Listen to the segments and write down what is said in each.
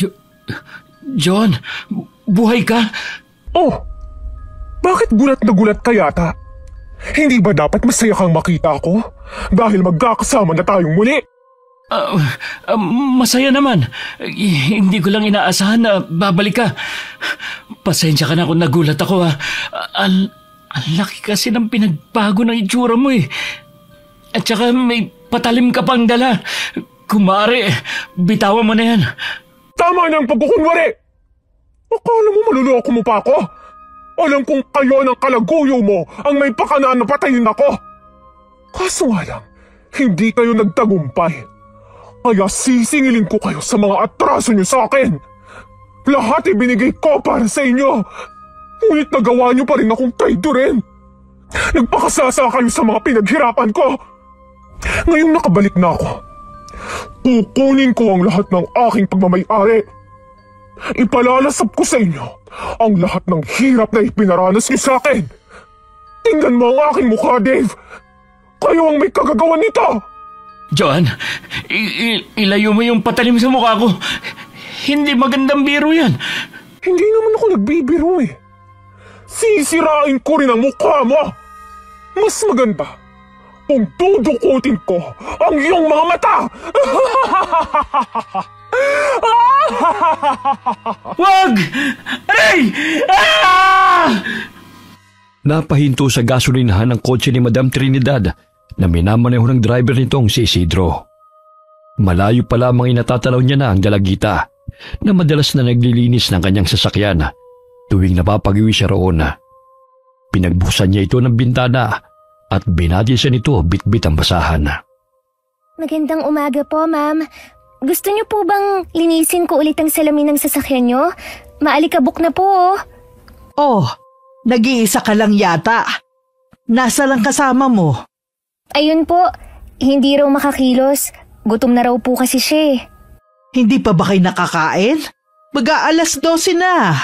Jo- John, buhay ka? Oh, bakit gulat na gulat ka yata? Hindi ba dapat masaya kang makita ako? Dahil magkakasama na tayong muli. Masaya naman. Hindi ko lang inaasahan na babalik ka. Pasensya ka na kung nagulat ako ha. Ang laki kasi ng pinagbago ng itsura mo eh. At saka may patalim ka pang dala. Kumari, bitawan mo na yan. Tama na ang pagkukunwari! Akala mo maluloko mo pa ako? Alam kong kayo ng kalaguyo mo ang may pakana na patayin ako. Kaso nga lang, hindi kayo nagtagumpay. Kaya sisingilin ko kayo sa mga atraso niyo sa akin. Lahat ibinigay ko para sa inyo. Ngunit nagawa niyo pa rin akong traidorin. Nagpakasasa kayo sa mga pinaghirapan ko. Ngayong nakabalik na ako, kukunin ko ang lahat ng aking pagmamay-ari. Ipalalasap ko sa inyo ang lahat ng hirap na ipinaranas niyo sa akin. Tingnan mo ang aking mukha, Dave. Kayo ang may kagagawan nito. John, ilayo mo yung patalim sa mukha ko. Hindi magandang biro yan. Hindi naman ako nagbibiro eh. Sisirain ko rin ang mukha mo. Mas maganda kung dudukutin ko ang iyong mga mata. Wag! Aray! Ah! Napahinto sa gasolinahan ang kotse ni Madam Trinidad na minamaneho ng driver nitong si Isidro. Malayo pa lamang inatatalaw niya na ang dalagita na madalas na naglilinis ng kanyang sasakyan tuwing napapagiwi siya roon. Pinagbuksan niya ito ng bintana at binati siya nito bitbit ang basahan. Magandang umaga po, ma'am. Gusto niyo po bang linisin ko ulit ang salamin ng sasakyan niyo? Maalikabok na po, oh. Oh, nag-iisa ka lang yata. Nasa lang kasama mo? Ayun po, hindi raw makakilos. Gutom na raw po kasi siya eh. Hindi pa ba kayo nakakain? Mag-aalas 12 na.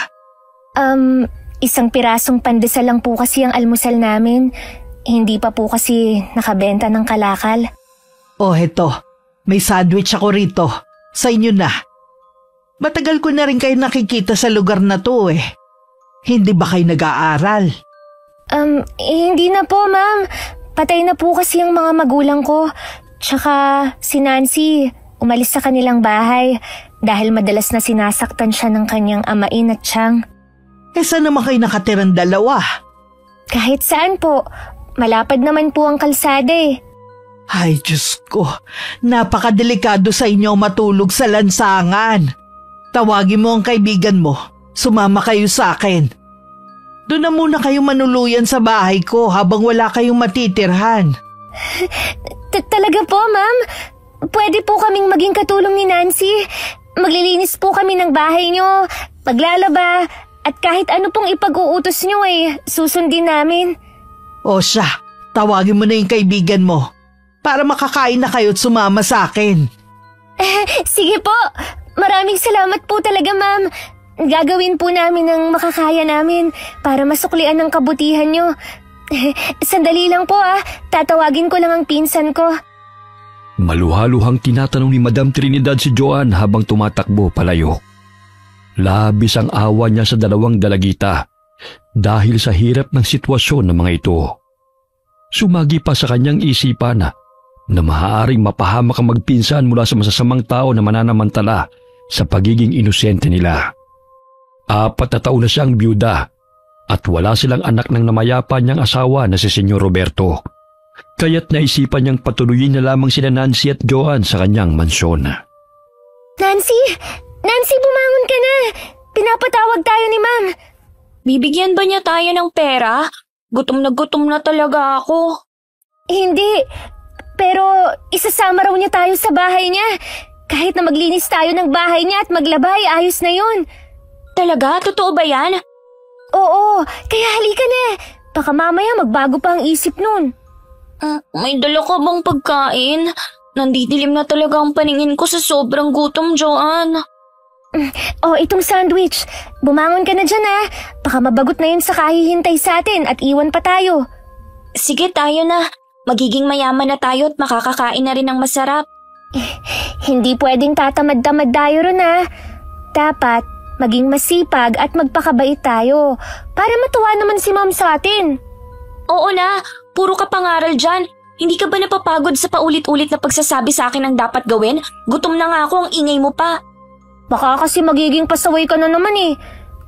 Isang pirasong pandesal lang po kasi ang almusal namin. Hindi pa po kasi nakabenta ng kalakal. Oh, heto. May sandwich ako rito. Sa inyo na. Matagal ko na rin kayo nakikita sa lugar na to eh. Hindi ba kayo nag-aaral? Hindi na po, ma'am. Patay na po kasi ang mga magulang ko. Tsaka si Nancy, umalis sa kanilang bahay dahil madalas na sinasaktan siya ng kanyang amain at tiyang. Eh saan naman kayo nakatirang dalawa? Kahit saan po. Malapad naman po ang kalsada eh. Ay, Diyos ko. Napakadelikado sa inyo matulog sa lansangan. Tawagin mo ang kaibigan mo. Sumama kayo sa akin. Doon na muna kayo manuluyan sa bahay ko habang wala kayong matitirhan. Talaga po, ma'am? Pwede po kaming maging katulong ni Nancy. Maglilinis po kami ng bahay niyo, maglalaba, at kahit ano pong ipag-uutos niyo susundin namin. O siya, tawagin mo na yung kaibigan mo para makakain na kayo at sumama sa akin. Sige po. Maraming salamat po talaga, ma'am. Gagawin po namin ang makakaya namin para masuklian ang kabutihan nyo. Sandali lang po tatawagin ko lang ang pinsan ko. Maluhaluhang tinatanong ni Madam Trinidad si Joan habang tumatakbo palayo. Labis ang awa niya sa dalawang dalagita dahil sa hirap ng sitwasyon ng mga ito. Sumagi pa sa kanyang isipan na maaaring mapahamak ang magpinsan mula sa masasamang tao na mananamantala sa pagiging inosente nila. 4 na taon na siyang byuda at wala silang anak ng namayapa niyang asawa na si Senyor Roberto. Kaya't naisipan niyang patuloyin na lamang sina Nancy at Joan sa kanyang mansyon. Nancy! Nancy, bumangon ka na! Pinapatawag tayo ni ma'am. Bibigyan ba niya tayo ng pera? Gutom na talaga ako. Hindi, pero isasama raw niya tayo sa bahay niya. Kahit na maglinis tayo ng bahay niya at maglabay, ayos na yun. Talaga? Totoo ba yan? Oo, kaya halika na. Baka mamaya magbago pa ang isip nun. May dala ka bang pagkain? Nandidilim na talaga ang paningin ko sa sobrang gutom, Joan. Itong sandwich. Bumangon ka na dyan Baka mabagot na yun sa kahihintay sa atin at iwan pa tayo. Sige, tayo na. Magiging mayaman na tayo at makakakain na rin ng masarap. Hindi pwedeng tatamad-tamad tayo ron dapat maging masipag at magpakabait tayo para matuwa naman si Ma'am sa atin. Oo na, puro ka pangaral dyan. Hindi ka ba napapagod sa paulit-ulit na pagsasabi sa akin ang dapat gawin? Gutom na nga ako, ang ingay mo pa. Baka kasi magiging pasaway ka na naman eh.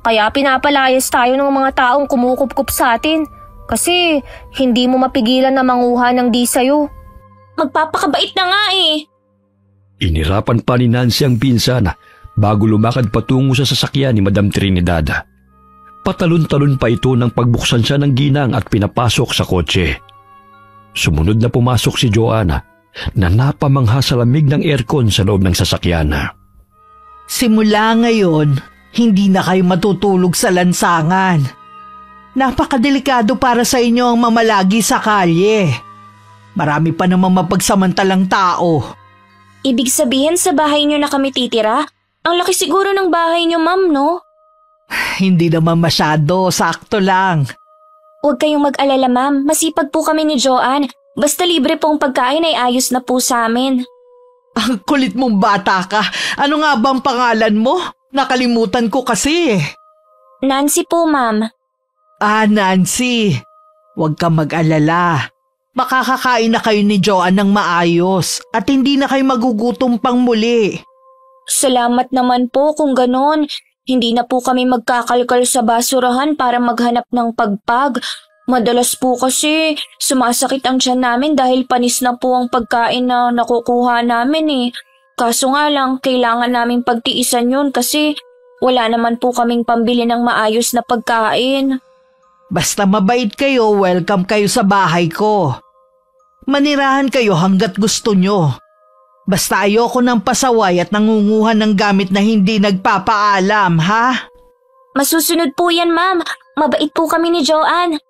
Kaya pinapalayas tayo ng mga taong kumukup-kup sa atin. Kasi hindi mo mapigilan na manguha ng di sayo. Magpapakabait na nga eh. Inirapan pa ni Nancy ang pinsan bago lumakad patungo sa sasakyan ni Madam Trinidad. Patalon-talon pa ito nang pagbuksan siya ng ginang at pinapasok sa kotse. Sumunod na pumasok si Joanna na napamangha sa lamig ng aircon sa loob ng sasakyan. Simula ngayon, hindi na kayo matutulog sa lansangan. Napakadelikado para sa inyo ang mamalagi sa kalye. Marami pa namang mapagsamantalang tao. Ibig sabihin sa bahay niyo na kami titira? Ang laki siguro ng bahay niyo, ma'am, no? Hindi naman masyado, sakto lang. Huwag kayong mag-alala, ma'am. Masipag po kami ni Joanne. Basta libre pong pagkain ay ayos na po sa amin. Ang kulit mong bata ka. Ano nga bang pangalan mo? Nakalimutan ko kasi. Nancy po, ma'am. Ah, Nancy. Huwag ka mag-alala. Makakakain na kayo ni Joanne ng maayos at hindi na kayo magugutom pang muli. Salamat naman po kung ganon. Hindi na po kami magkakalkal sa basurahan para maghanap ng pagpag. Madalas po kasi sumasakit ang tiyan namin dahil panis na po ang pagkain na nakukuha namin eh. Kaso nga lang, kailangan naming pagtiisan yun kasi wala naman po kaming pambili ng maayos na pagkain. Basta mabait kayo, welcome kayo sa bahay ko. Manirahan kayo hanggat gusto nyo. Basta ayoko ng pasaway at nangunguha ng gamit na hindi nagpapaalam, ha? Masusunod po yan, ma'am. Mabait po kami ni Joanne.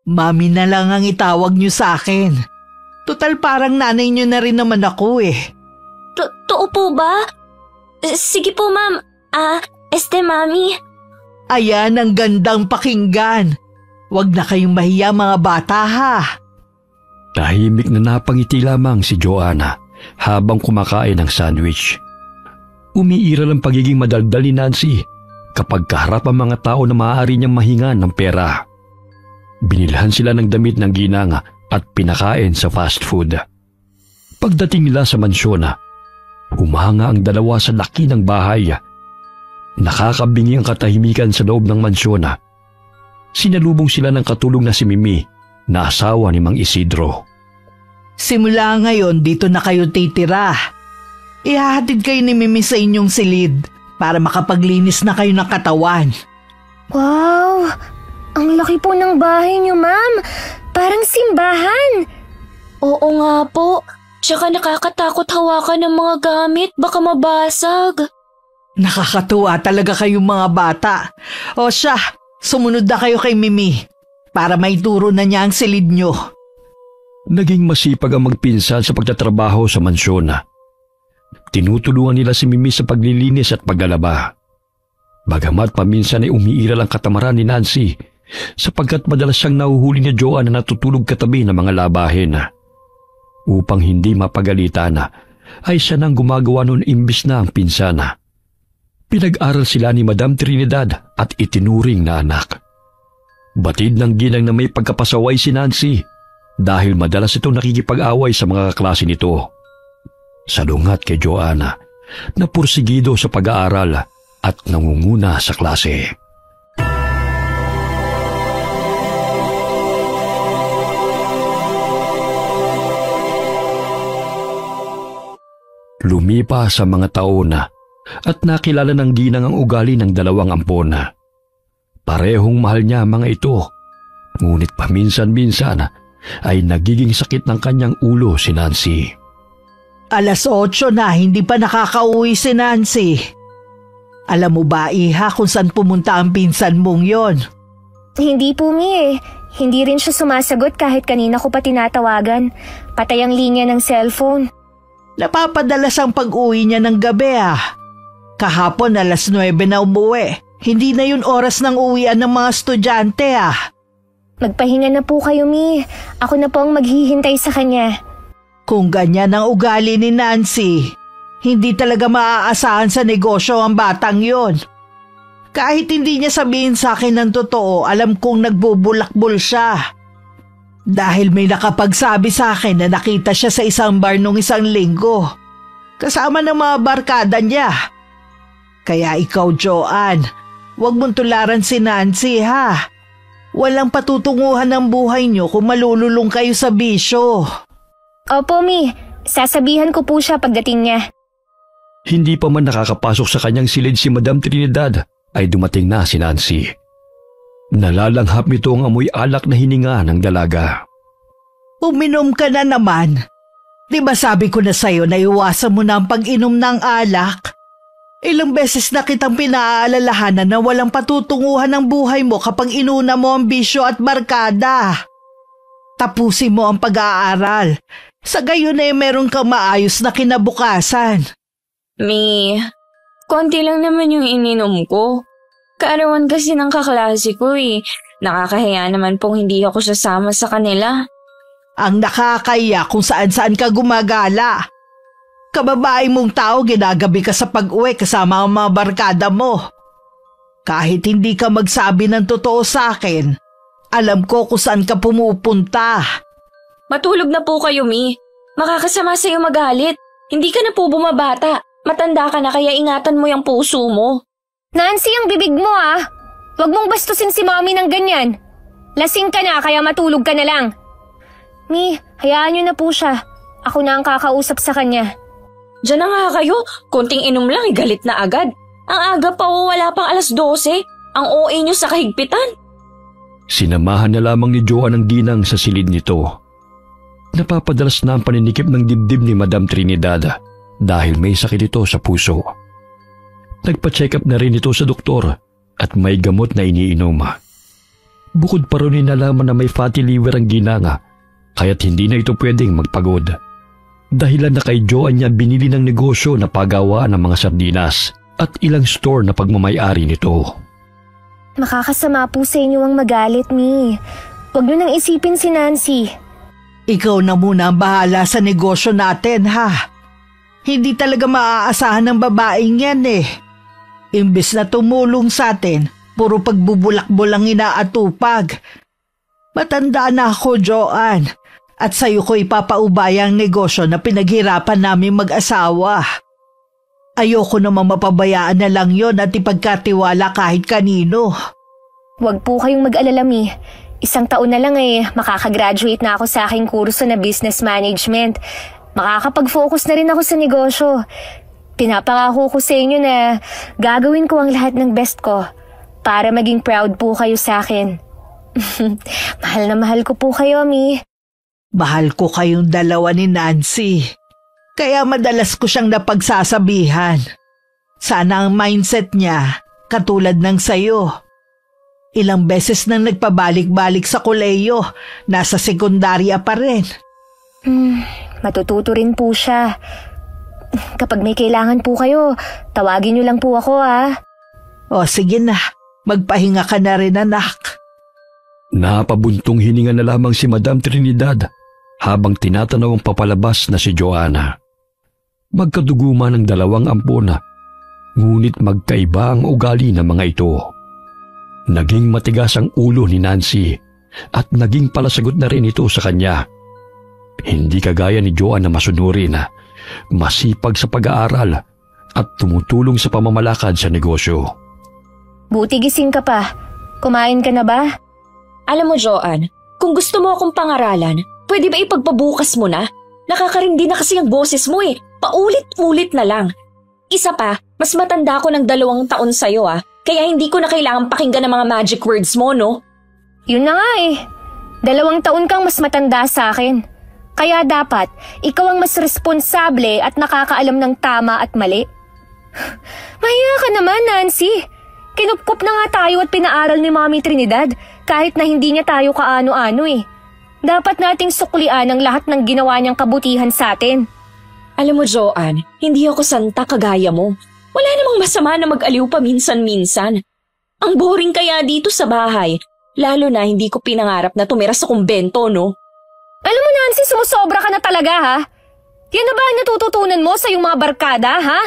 Mami na lang ang itawag nyo sa akin. Tutal parang nanay nyo na rin naman ako eh. Totoo po ba? Sige po, ma'am. Mami. Ayan ang gandang pakinggan. Huwag na kayong mahiya mga bata ha. Tahimik na napangiti lamang si Joanna habang kumakain ng sandwich. Umiiral ang pagiging madaldal ni Nancy kapag kaharap ang mga tao na maaari niyang mahingan ng pera. Binilhan sila ng damit ng ginang at pinakain sa fast food. Pagdating nila sa mansyon, humanga ang dalawa sa laki ng bahay. Nakakabingi ang katahimikan sa loob ng mansyon. Sinalubong sila ng katulong na si Mimi na asawa ni Mang Isidro. Simula ngayon dito na kayo titira. Ihahatid kayo ni Mimi sa inyong silid para makapaglinis na kayo ng katawan. Wow! Ang laki po ng bahay niyo, ma'am. Parang simbahan. Oo nga po. Tsaka nakakatakot hawakan ng mga gamit. Baka mabasag. Nakakatuwa talaga kayong mga bata. O siya, sumunod na kayo kay Mimi para maituro na niya ang silid nyo. Naging masipag ang magpinsan sa pagtatrabaho sa mansyon. Tinutulungan nila si Mimi sa paglilinis at paglalaba. Bagamat paminsan ay umiiral ang katamaran ni Nancy sapagkat madalas siyang nahuhuli ni Joanne na natutulog katabi ng mga labahin. Upang hindi mapagalitan, ay siya nang gumagawa noon imbis na ang pinsana. Pinag-aral sila ni Madam Trinidad at itinuring na anak. Batid ng ginang na may pagkapasaway si Nancy dahil madalas itong nakikipag-away sa mga kaklase nito. Salungat kay Joanna na pursigido sa pag-aaral at nangunguna sa klase. Lumipas sa mga taon at nakilala ng ginang ang ugali ng dalawang ampon. Parehong mahal niya ang mga ito, ngunit paminsan-minsan ay nagiging sakit ng kanyang ulo si Nancy. 8:00 na, hindi pa nakakauwi si Nancy. Alam mo ba, Iha, kung saan pumunta ang pinsan mong yon? Hindi po, Mi eh. Hindi rin siya sumasagot kahit kanina ko pa tinatawagan. Patay ang linya ng cellphone. Napapadalas ang pag-uwi niya ng gabi Kahapon 9:00 na umuwi. Hindi na yun oras ng uwian ng mga estudyante Magpahinga na po kayo, Mi. Ako na po ang maghihintay sa kanya. Kung ganyan ang ugali ni Nancy, Hindi talaga maaasahan sa negosyo ang batang yon. Kahit hindi niya sabihin sa akin ng totoo, alam kong nagbubulakbol siya. Dahil may nakapagsabi sa akin na nakita siya sa isang bar nung isang linggo. Kasama ng mga barkada niya. Kaya ikaw, Joanne, huwag mong tularan si Nancy ha. Walang patutunguhan ng buhay niyo kung malululong kayo sa bisyo. Opo, Mi. Sasabihan ko po siya pagdating niya. Hindi pa man nakakapasok sa kanyang silid si Madam Trinidad ay dumating na si Nancy. Nalalanghap nito ang amoy alak na hininga ng dalaga. Uminom ka na naman. Di ba sabi ko na sa'yo na iwasan mo na ang pag-inom ng alak? Ilang beses na kitang pinaalalahanan na walang patutunguhan ng buhay mo kapag inuna mo ang bisyo at barkada. Tapusin mo ang pag-aaral. Sa gayon ay meron kang maayos na kinabukasan. Mi, konti lang naman yung ininom ko. Kaarawan kasi ng kaklase ko eh. Nakakahiya naman pong hindi ako sasama sa kanila. Ang nakakaya kung saan-saan ka gumagala. Kababae mong tao, ginagabi ka sa pag-uwi kasama ang mga barkada mo. Kahit hindi ka magsabi ng totoo sa akin, alam ko kung saan ka pumupunta. Matulog na po kayo, Mi. Makakasama sa'yo magalit. Hindi ka na po bumabata. Matanda ka na kaya ingatan mo yung puso mo. Nancy, ang bibig mo ah. Huwag mong bastusin si Mommy ng ganyan. Lasing ka na kaya matulog ka na lang. Mi, hayaan niyo na po siya. Ako na ang kakausap sa kanya. Diyan na nga kayo. Konting inom lang, galit na agad. Ang aga pa o wala pang 12:00. Ang OA niyo sa kahigpitan. Sinamahan na lamang ni Joanne ang ginang sa silid nito. Napapadalas na ang paninikip ng dibdib ni Madam Trinidad dahil may sakit ito sa puso. Nagpa-check up na rin ito sa doktor at may gamot na iniinom. Bukod pa rin nalaman na may fatty liver ang ginanga kaya't hindi na ito pwedeng magpagod. Dahilan na kay Joanne niya binili ng negosyo na pagawaan ng mga sardinas at ilang store na pagmamayari nito. Makakasama po sa inyo ang magalit, Mi. Huwag niyo nang isipin si Nancy. Ikaw na muna ang bahala sa negosyo natin ha. Hindi talaga maaasahan ng babaeng yan eh. Imbes na tumulong sa atin, puro pagbubulakbol ang inaatupag. Matanda na ako, Joanne, at sa'yo ko ipapaubaya ang negosyo na pinaghirapan namin mag-asawa. Ayoko namang mapabayaan na lang yon at ipagkatiwala kahit kanino. Huwag po kayong mag-alala, Mi. 1 taon na lang makakagraduate na ako sa aking kurso na business management. Makakapag-focus na rin ako sa negosyo. Pinapangako ko sa inyo na gagawin ko ang lahat ng best ko para maging proud po kayo sa akin. Mahal na mahal ko po kayo, Mi. Mahal ko kayong dalawa ni Nancy. Kaya madalas ko siyang napagsasabihan. Sana ang mindset niya katulad ng sayo. Ilang beses nang nagpabalik-balik sa kolehiyo, nasa sekundarya pa rin. Matututo rin po siya. Kapag may kailangan po kayo, tawagin niyo lang po ako ha. O sige na, magpahinga ka na rin anak. Napabuntong hininga na lamang si Madam Trinidad habang tinatanaw ang papalabas na si Joanna. Magkaduguman ang dalawang ampon, ngunit magkaiba ang ugali ng mga ito. Naging matigas ang ulo ni Nancy at naging palasagot na rin ito sa kanya. Hindi kagaya ni Joanne na masunurin, masipag sa pag-aaral at tumutulong sa pamamalakad sa negosyo. Buti gising ka pa. Kumain ka na ba? Alam mo, Joanne, kung gusto mo akong pangaralan, pwede ba ipagpabukas mo na? Nakakarindi na kasi ang boses mo eh. Paulit-ulit na lang. Isa pa, mas matanda ako ng 2 taon sa'yo kaya hindi ko na kailangan pakinggan ng mga magic words mo, no? Yun na nga 2 taon kang mas matanda sa akin. Kaya dapat, ikaw ang mas responsable at nakakaalam ng tama at mali. Mahiya ka naman, Nancy. Kinupkup na nga tayo at pinaaral ni Mommy Trinidad kahit na hindi niya tayo kaano-ano Dapat nating suklian ang lahat ng ginawa niyang kabutihan sa atin. Alam mo, Joanne, hindi ako santa kagaya mo. Wala namang masama na mag-aliw pa minsan-minsan. Ang boring kaya dito sa bahay, lalo na hindi ko pinangarap na tumira sa kumbento, no? Alam mo, Nancy, sumusobra ka na talaga ha. Yan na ba ang natututunan mo sa iyong mga barkada, ha?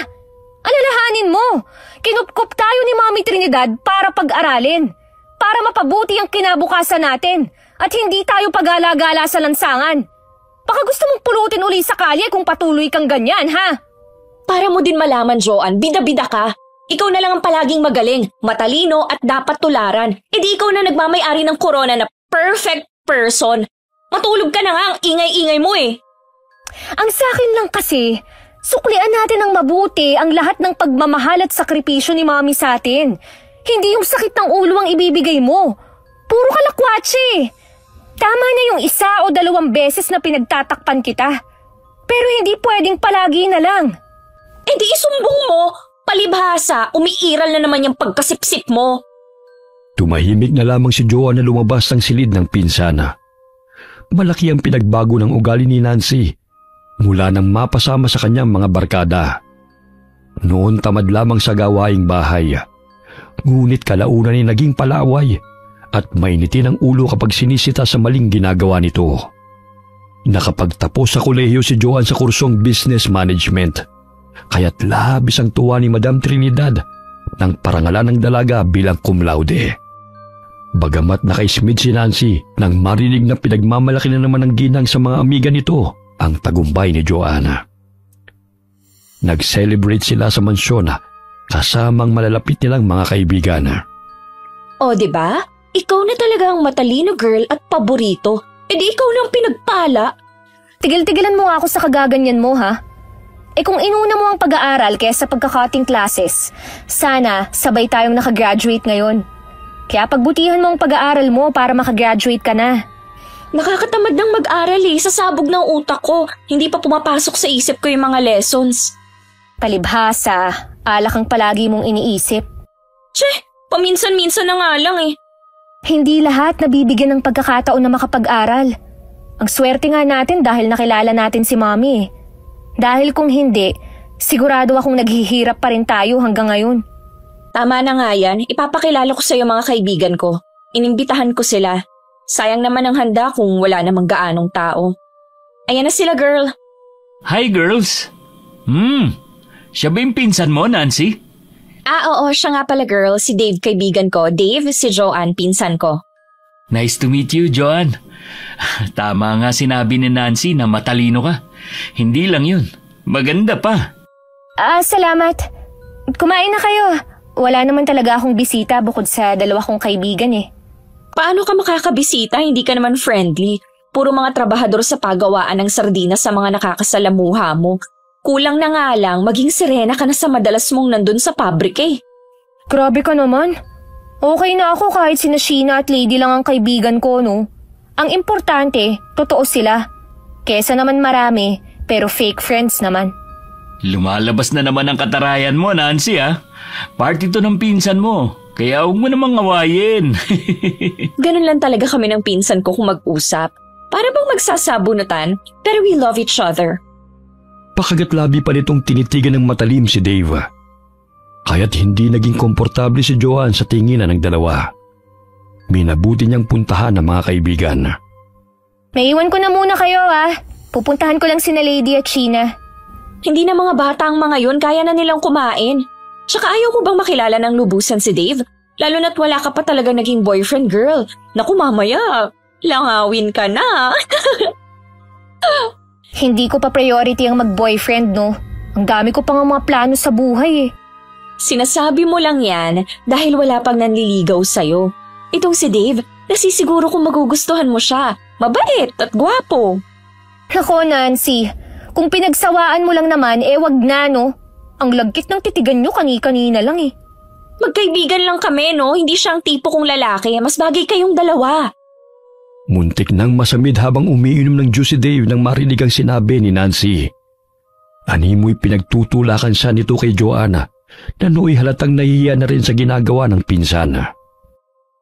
Alalahanin mo, kinupkup tayo ni Mami Trinidad para pag-aralin, para mapabuti ang kinabukasan natin at hindi tayo pag-alagala sa lansangan. Baka gusto mong pulutin uli sa kalye kung patuloy kang ganyan, ha? Para mo din malaman, Joanne, bida-bida ka. Ikaw na lang ang palaging magaling, matalino at dapat tularan. E di ikaw na nagmamay-ari ng corona na perfect person. Matulog ka na nga, ang ingay-ingay mo eh. Ang sakin lang kasi, suklian natin ng mabuti ang lahat ng pagmamahal at sakripisyo ni Mami sa atin. Hindi yung sakit ng ulo ang ibibigay mo. Puro kalakwatsi. Tama na yung 1 o 2 beses na pinagtatakpan kita. Pero hindi pwedeng palagi na lang. Eh di isumbong mo. Palibhasa, umiiral na naman yung pagkasipsip mo. Tumahimik na lamang si Joanne na lumabas ng silid ng pinsana. Malaki ang pinagbago ng ugali ni Nancy mula nang mapasama sa kanyang mga barkada. Noon tamad lamang sa gawaing bahay. Ngunit kalaunan ay naging palaway at mainitin ang ulo kapag sinisita sa maling ginagawa nito. Nakapagtapos sa kolehiyo si Joanne sa kursong Business Management. Kaya't labis ang tuwa ni Madam Trinidad nang parangalan ng dalaga bilang cum laude. Bagamat nakaismid si Nancy nang marinig na pinagmamalaki na naman ng ginang sa mga amiga nito ang tagumpay ni Joanna. Nag-celebrate sila sa mansyon kasamang malalapit nilang mga kaibigan. O diba? Ikaw na talaga ang matalino girl at paborito. E di ikaw nang pinagpala. Tigil-tigilan mo nga ako sa kagaganyan mo, ha? Eh kung inuna mo ang pag-aaral kaysa pagka-cutting classes, sana sabay tayong nakagraduate ngayon. Kaya pagbutihan mo ang pag-aaral mo para makagraduate ka na. Nakakatamad ng mag-aral eh, sasabog ng utak ko. Hindi pa pumapasok sa isip ko yung mga lessons. Palibhasa, alak ang palagi mong iniisip. Tse, paminsan-minsan na nga lang eh. Hindi lahat nabibigyan ng pagkakataon na makapag-aral. Ang swerte nga natin dahil nakilala natin si Mommy eh. Dahil kung hindi, sigurado akong naghihirap pa rin tayo hanggang ngayon. Tama na nga yan, ipapakilala ko sa iyo mga kaibigan ko. Inimbitahan ko sila. Sayang naman ang handa kung wala namang gaanong tao. Ayan na sila, girl. Hi, girls. Siya ba yung pinsan mo, Nancy? Oo, siya nga pala, girl. Si Dave, kaibigan ko. Dave, si Joanne, pinsan ko. Nice to meet you, Joanne. Tama nga sinabi ni Nancy na matalino ka. Hindi lang yun. Maganda pa. Salamat. Kumain na kayo. Wala naman talaga akong bisita bukod sa 2 kong kaibigan eh. Paano ka makakabisita? Hindi ka naman friendly. Puro mga trabahador sa pagawaan ng sardinas sa mga nakakasalamuha mo. Kulang na nga lang, maging sirena ka na sa madalas mong nandun sa pabrik eh. Grabe ka naman. Okay na ako kahit sina Sheena at Lady lang ang kaibigan ko, no? Ang importante, totoo sila. Kesa naman marami, pero fake friends naman. Lumalabas na naman ang katarayan mo, Nancy, ha? Party to ng pinsan mo. Kaya huwag mo namang awayin. Ganun lang talaga kami ng pinsan ko kung mag-usap. Para bang magsasabunutan, pero we love each other. Pakagat-labi pa nitong tinitigan ng matalim si Dave. Kaya't hindi naging komportable si Joanne sa tinginan ng dalawa. Minabuti niyang puntahan ang mga kaibigan. Naiwan ko na muna kayo, ha? Pupuntahan ko lang sina Lady at Sheena. Hindi na mga bata ang mga yun, kaya na nilang kumain. Tsaka ayaw mo bang makilala ng lubusan si Dave? Lalo na't wala ka pa talaga naging boyfriend, girl. Naku, mamaya, langawin ka na. Hindi ko pa priority ang mag-boyfriend, no? Ang dami ko pa nga mga plano sa buhay eh. Sinasabi mo lang yan dahil wala pang nanliligaw sa'yo. Itong si Dave, nasisiguro kung magugustuhan mo siya. Mabait at gwapo. Nako, Nancy. Kung pinagsawaan mo lang naman, wag na, no? Ang lagkit ng titigan nyo kani-kanina lang eh. Magkaibigan lang kami, no? Hindi siyang tipo kong lalaki. Mas bagay kayong dalawa. Muntik nang masamid habang umiinom ng juice si Dave nang marinig ang sinabi ni Nancy. Animoy pinagtutulakan siya nito kay Joanna na nooy halatang nahihiya na rin sa ginagawa ng pinsan.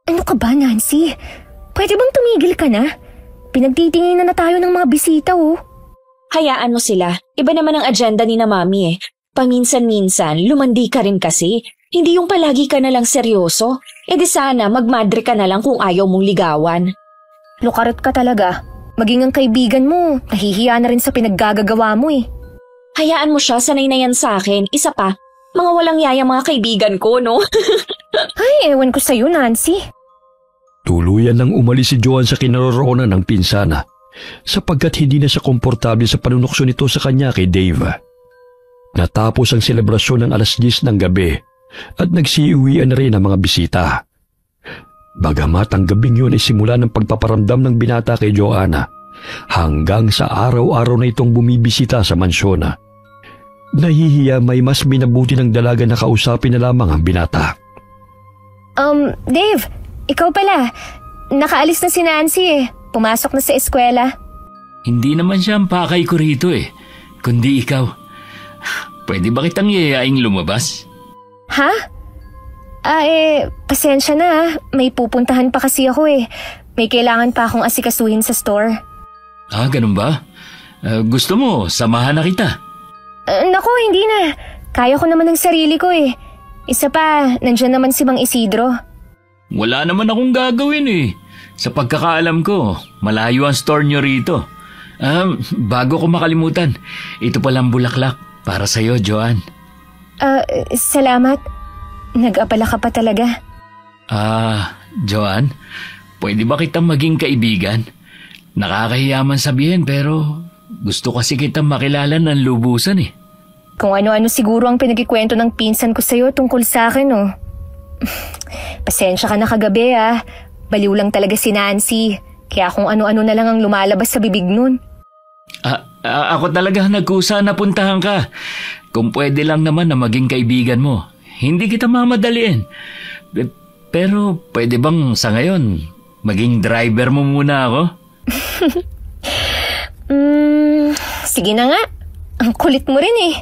Ano ka ba, Nancy? Pwede bang tumigil ka na? Pinagtitingin na tayo ng mga bisita, oh. Hayaan mo sila. Iba naman ang agenda ni na Mami eh. Paminsan-minsan, lumandi ka rin kasi. Hindi yung palagi ka na lang seryoso. E di sana magmadre ka na lang kung ayaw mong ligawan. Lukarot ka talaga. Maging ang kaibigan mo, nahihiya na rin sa pinaggagawa mo eh. Hayaan mo siya, sanay na yan sa akin. Isa pa, mga walang yaya mga kaibigan ko, no? Ay, ewan ko sa'yo, Nancy. Tuluyan nang umalis si Joanne sa kinaroroonan ng pinsana sapagkat hindi na siya komportable sa panunukso nito sa kanya kay Dave. Natapos ang selebrasyon ng 10:00 ng gabi at nagsiuwian na rin ang mga bisita. Bagamat ang gabing yun ay simula ng pagpaparamdam ng binata kay Joanna hanggang sa araw-araw na itong bumibisita sa mansyon. Nahihiya may mas minabuti ng dalaga na kausapin na lamang ang binata. Dave, ikaw pala. Nakaalis na si Nancy eh. Pumasok na sa eskwela. Hindi naman siya ang pakay ko rito eh, kundi ikaw. Pwede ba kitang yayaing lumabas? Ha? Pasensya na ah. May pupuntahan pa kasi ako eh. May kailangan pa akong asikasuhin sa store. Ganun ba? Gusto mo, samahan na kita. Naku, hindi na. Kaya ko naman ng sarili ko eh. Isa pa, nandyan naman si Mang Isidro. Wala naman akong gagawin eh. Sa pagkakaalam ko, malayo ang store nyo rito. Bago ko makalimutan, ito palang bulaklak para sa'yo, Joanne. Salamat. Nag-abala ka pa talaga. Joanne, pwede ba kitang maging kaibigan? Nakakahiya man sabihin pero gusto kasi kitang makilala ng lubusan eh. Kung ano-ano siguro ang pinagkikwento ng pinsan ko sa'yo tungkol sa akin oh. Pasensya ka na kagabi ah. Baliw lang talaga si Nancy. Kaya kung ano-ano na lang ang lumalabas sa bibig nun. Ako talaga nagkusa na puntahan ka. Kung pwede lang naman na maging kaibigan mo. Hindi kita mamadaliin. Pero pwede bang sa ngayon, maging driver mo muna ako? Sige na nga. Ang kulit mo rin eh.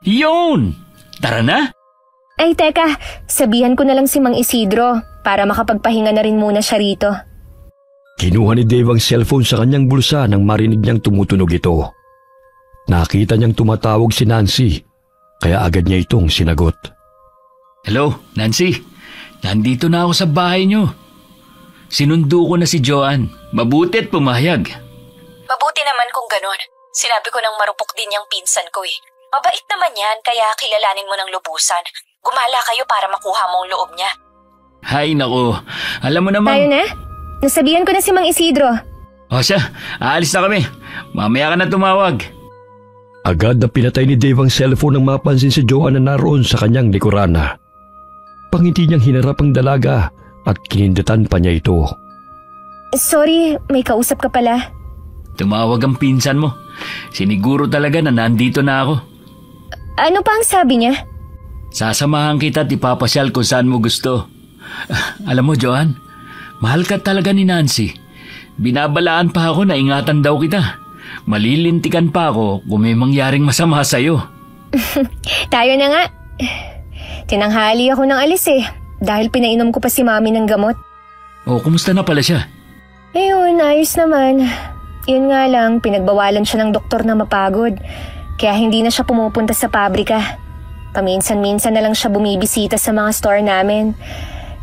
Yun! Tara na! Ay teka, sabihan ko na lang si Mang Isidro para makapagpahinga na rin muna siya rito. Kinuha ni Dave ang cellphone sa kanyang bulsa nang marinig niyang tumutunog ito. Nakita niyang tumatawag si Nancy, kaya agad niya itong sinagot. Hello, Nancy. Nandito na ako sa bahay niyo. Sinundo ko na si Joanne. Mabuti at pumayag. Mabuti naman kung ganon. Sinabi ko nang marupok din yung pinsan ko eh. Mabait naman yan, kaya kilalanin mo ng lubusan. Gumala kayo para makuha mo ang loob niya. Hay nako, alam mo naman... Tayo na? Nasabihan ko na si Mang Isidro. O siya, aalis na kami. Mamaya ka na tumawag. Agad na pinatay ni Dave ang cellphone nang mapansin si Joanne na naroon sa kanyang likuran. Pangiti niyang hinarap ang dalaga at kinindatan pa niya ito. Sorry, may kausap ka pala. Tumawag ang pinsan mo. Siniguro talaga na nandito na ako. Ano pa ang sabi niya? Sasamahan kita at ipapasyal kung saan mo gusto. Alam mo, Joanne, mahal ka talaga ni Nancy. Binabalaan pa ako na ingatan daw kita. Malilintikan pa ako kung may mangyaring masama sa'yo. Tayo na nga. Tinanghali ako ng alis eh, dahil pinainom ko pa si Mami ng gamot. Kumusta na pala siya? Ayun, ayos naman. Yun nga lang, pinagbawalan siya ng doktor na mapagod. Kaya hindi na siya pumupunta sa pabrika. Paminsan-minsan na lang siya bumibisita sa mga store namin.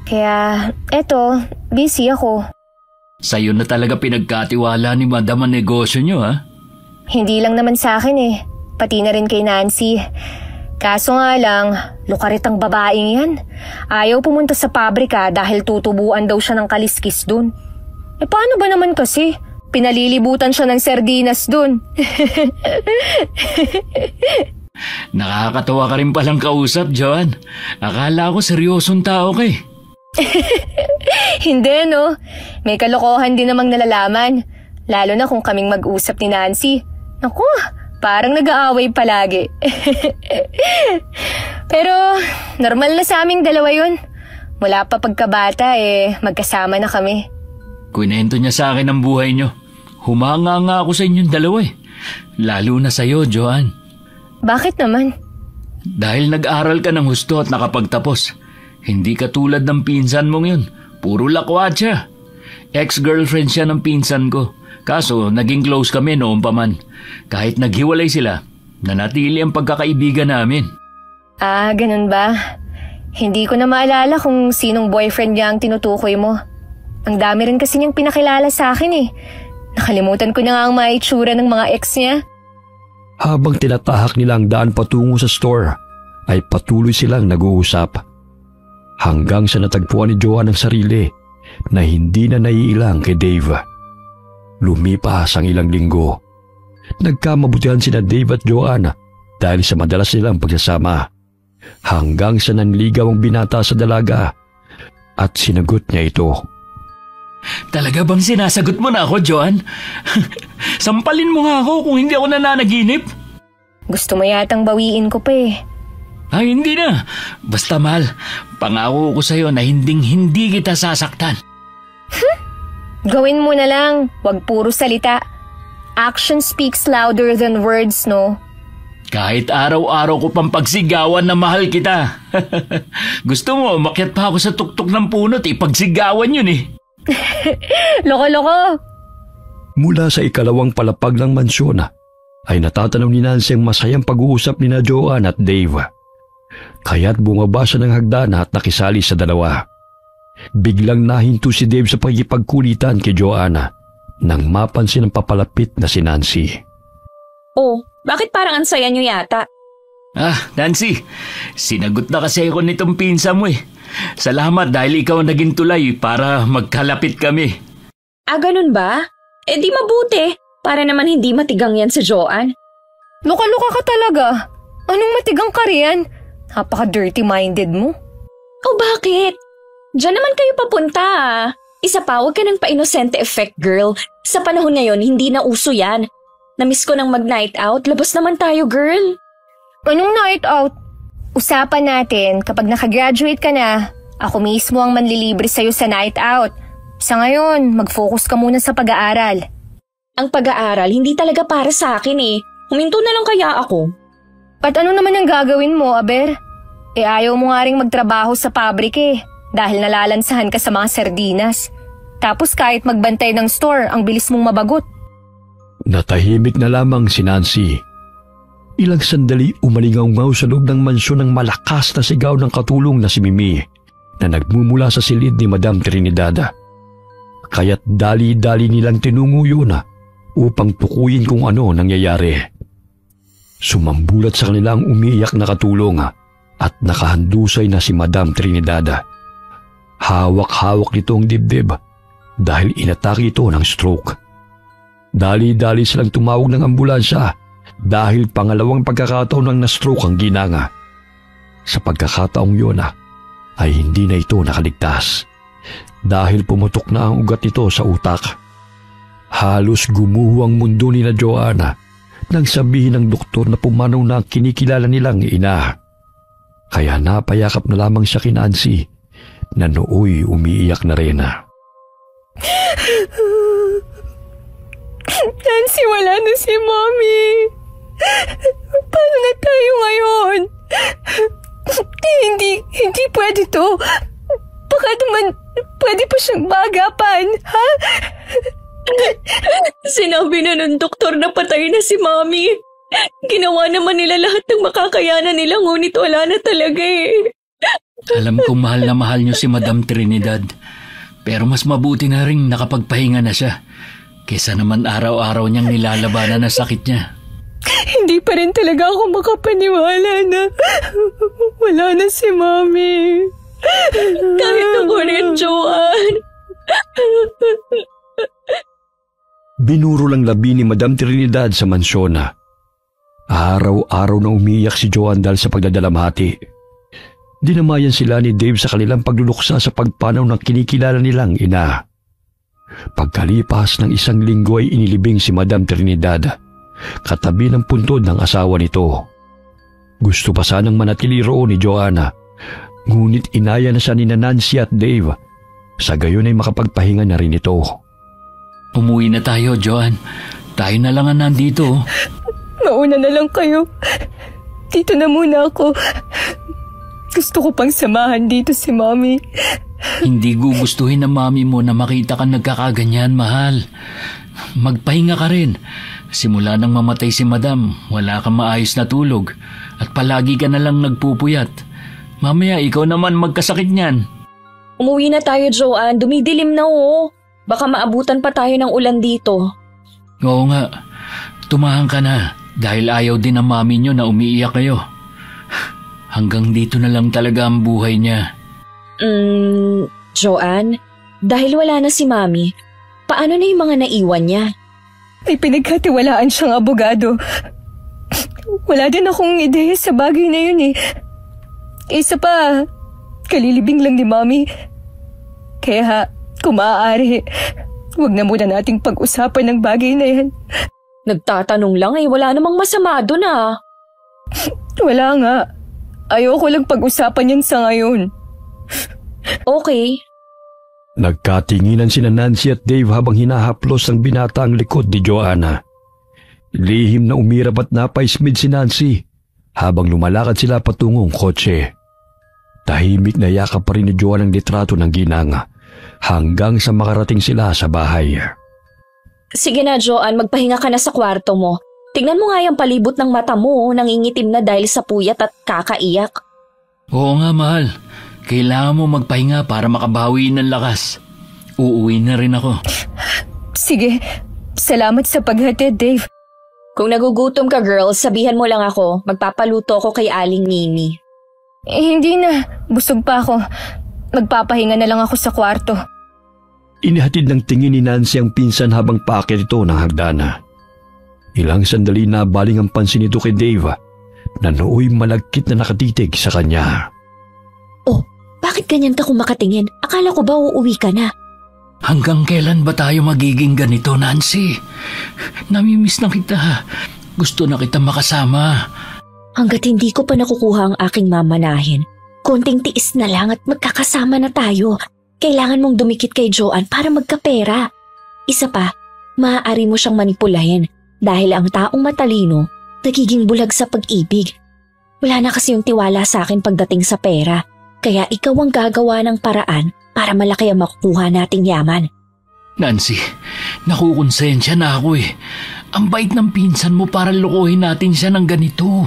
Kaya, eto, busy ako. Sa'yo na talaga pinagkatiwala ni Madam ang negosyo niyo, ha? Hindi lang naman sa akin eh, pati na rin kay Nancy. Kaso nga lang, lukarit ang babaeng yan. Ayaw pumunta sa pabrika dahil tutubuan daw siya ng kaliskis dun. Paano ba naman kasi? Pinalilibutan siya ng sardinas dun. Nakakatawa ka rin palang kausap, Joanne. Akala ko seryosong tao ka eh. Hindi no, may kalokohan din namang nalalaman. Lalo na kung kaming mag-usap ni Nancy. Naku, parang nag-aaway palagi. Pero normal na sa aming dalawa yun. Mula pa pagkabata magkasama na kami. Kwento niya sa akin ang buhay niyo. Humanga nga ako sa inyong dalawa eh. Lalo na sa'yo, Joanne. Bakit naman? Dahil nag-aral ka ng husto at nakapagtapos. Hindi katulad ng pinsan mong yun. Puro lakwat siya. Ex-girlfriend siya ng pinsan ko. Kaso naging close kami noon pa man. Kahit naghiwalay sila, nanatili ang pagkakaibigan namin. Ganun ba? Hindi ko na maalala kung sinong boyfriend niya ang tinutukoy mo. Ang dami rin kasi niyang pinakilala sa akin eh. Nakalimutan ko na nga ang mga itsura ng mga ex niya. Habang tinatahak nila ang daan patungo sa store, ay patuloy silang nag-uusap. Hanggang sa natagpuan ni Joanne ang sarili na hindi na naiilang kay Dave. Lumipas ang ilang linggo. Nagkamabutihan sina Dave at Joanne dahil sa madalas nilang pagsasama. Hanggang sa nanligaw ang binata sa dalaga at sinagot niya ito. Talaga bang sinasagot mo na ako, Joanne? Sampalin mo nga ako kung hindi ako nananaginip. Gusto mo yatang bawiin ko pa eh. Ay, hindi na. Basta mahal, pangako ko sa'yo na hindi kita sasaktan. Gawin mo na lang, wag puro salita. Action speaks louder than words, no? Kahit araw-araw ko pang pagsigawan na mahal kita. Gusto mo, umakyat pa ako sa tuktok ng puno at ipagsigawan yun eh. Loko-loko! Mula sa ikalawang palapag ng mansyon ay natatanaw ni Nancy ang masayang pag-uusap ni na Joanne at Dave. Kaya't bumaba siya ng hagdan at nakisali sa dalawa. Biglang nahinto si Dave sa pagkipagkulitan kay Joanne nang mapansin ang papalapit na si Nancy. Oh, bakit parang ang saya niyo yata? Nancy, sinagot na kasi ako nitong pinsa mo eh. Salamat dahil ikaw naging tulay para magkalapit kami. Ganun ba? Di mabuti. Para naman hindi matigang yan sa Joanne. Luka-luka ka talaga. Anong matigang ka riyan? Napaka-dirty-minded mo. Oh, bakit? Diyan naman kayo papunta Isa pa, huwag ka ng pa-inosente effect, girl. Sa panahon ngayon, hindi na uso yan. Namiss ko ng mag-night out. Labas naman tayo, girl. Anong night out? Usapan natin, kapag nakagraduate ka na, ako mismo ang manlilibre sa'yo sa night out. Sa ngayon, mag-focus ka muna sa pag-aaral. Ang pag-aaral, hindi talaga para sa akin eh. Huminto na lang kaya ako. At ano naman ang gagawin mo, Aber? Ayaw mo nga rin magtrabaho sa pabrik eh, dahil nalalansahan ka sa mga sardinas. Tapos kahit magbantay ng store, ang bilis mong mabagot. Natahimik na lamang si Nancy. Ilang sandali umalingaw-ngaw sa loob ng mansyon ng malakas na sigaw ng katulong na si Mimi na nagmumula sa silid ni Madam Trinidad. Kaya't dali-dali nilang tinungo yun upang tukuyin kung ano nangyayari. Sumambulat sa kanila ang umiiyak na katulong at nakahandusay na si Madam Trinidad. Hawak-hawak nito ang dibdib dahil inatake ito ng stroke. Dali-dali silang tumawag ng ambulansya dahil pangalawang pagkakataon nang na-stroke ang ginanga. Sa pagkakataong yun ay hindi na ito nakaligtas dahil pumutok na ang ugat nito sa utak. Halos gumuho ang mundo ni na Joanna nang sabihin ng doktor na pumanaw na kinikilala nilang ina. Kaya napayakap na lamang siya kay Nancy na nooy umiiyak na rin. Nancy, wala na si Mommy. Paano na tayo ngayon? Hindi pwede to. Baka naman pwede pa siyang maagapan, ha? Sinabi na ng doktor na patay na si Mommy. Ginawa naman nila lahat ng makakayanan nila, ngunit wala na talaga eh. Alam kong mahal na mahal niyo si Madam Trinidad. Pero mas mabuti na rin nakapagpahinga na siya kesa naman araw-araw niyang nilalabanan na sakit niya. Hindi pa rin talaga ako makapaniwala na wala na si Mommy. Kahit ako rin, Joanne. Binuro lang labi ni Madam Trinidad sa mansyon. Araw-araw na umiiyak si Joanne dahil sa pagdadalamhati. Dinamayan sila ni Dave sa kanilang pagluluksa sa pagpanaw ng kinikilala nilang ina. Pagkalipas ng isang linggo ay inilibing si Madam Trinidad, katabi ng puntod ng asawa nito. Gusto pa sanang manatili roon ni Joanna, ngunit inaya na siya ni Nancy at Dave. Sa gayon ay makapagpahinga na rin ito. Umuwi na tayo, Joanne. Tayo na lang ang nandito. Mauna na lang kayo. Dito na muna ako. Gusto ko pang samahan dito si Mommy. Hindi gugustuhin ng mami mo na makita kang nagkakaganyan, mahal. Magpahinga ka rin. Simula nang mamatay si Madam, wala kang maayos na tulog at palagi ka na lang nagpupuyat. Mamaya ikaw naman magkasakit niyan. Umuwi na tayo, Joanne. Dumidilim na oh. Baka maabutan pa tayo ng ulan dito. Oo nga, tumahan ka na dahil ayaw din ng mami niyo na umiiyak kayo. Hanggang dito na lang talaga ang buhay niya. Joanne, dahil wala na si Mami, paano na yung mga naiwan niya? May pinagkatiwalaan siyang abogado. Wala din akong ideya sa bagay na yun eh. Isa pa, kalilibing lang ni Mami. Kaya kung maaari, huwag na muna nating pag-usapan ng bagay na yan. Nagtatanong lang wala namang masama doon ah. Wala nga. Ayoko lang pag-usapan yan sa ngayon. Okay. Nagkatinginan sina Nancy at Dave habang hinahaplos ng binata ang likod ni Joanna. Lihim na umirap at napaismid si Nancy habang lumalakad sila patungong kotse. Tahimik na yakap pa rin ni Joanna ang litrato ng ginang hanggang sa makarating sila sa bahay. Sige na Joanne, magpahinga ka na sa kwarto mo. Tingnan mo nga yung palibot ng mata mo, nangingitim na dahil sa puyat at kakaiyak. Oo nga, mahal. Kailangan mo magpahinga para makabawi ng lakas. Uuwi na rin ako. Sige, salamat sa paghatid, Dave. Kung nagugutom ka, girl, sabihan mo lang ako. Magpapaluto ako kay Aling Mimi. Hindi na. Busog pa ako. Magpapahinga na lang ako sa kwarto. Inihatid ng tingin ni Nancy ang pinsan habang paakyat ito ng hagdana. Ilang sandali na baling ang pansin nito kay Dave na nooy malagkit na nakatitig sa kanya. Oh, bakit ganyan ka kung makatingin? Akala ko ba uuwi ka na? Hanggang kailan ba tayo magiging ganito, Nancy? Namimiss na kita. Gusto na kita makasama. Hanggat hindi ko pa nakukuha ang aking mamanahin, konting tiis na lang at magkakasama na tayo. Kailangan mong dumikit kay Joanne para magkapera. Isa pa, maaari mo siyang manipulahin dahil ang taong matalino nagiging bulag sa pag-ibig. Wala na kasi yung tiwala sa akin pagdating sa pera, kaya ikaw ang gagawa ng paraan para malaki ang makukuha nating yaman. Nancy, nakukonsensya na ako eh. Ang bait ng pinsan mo para lukuhin natin siya ng ganito.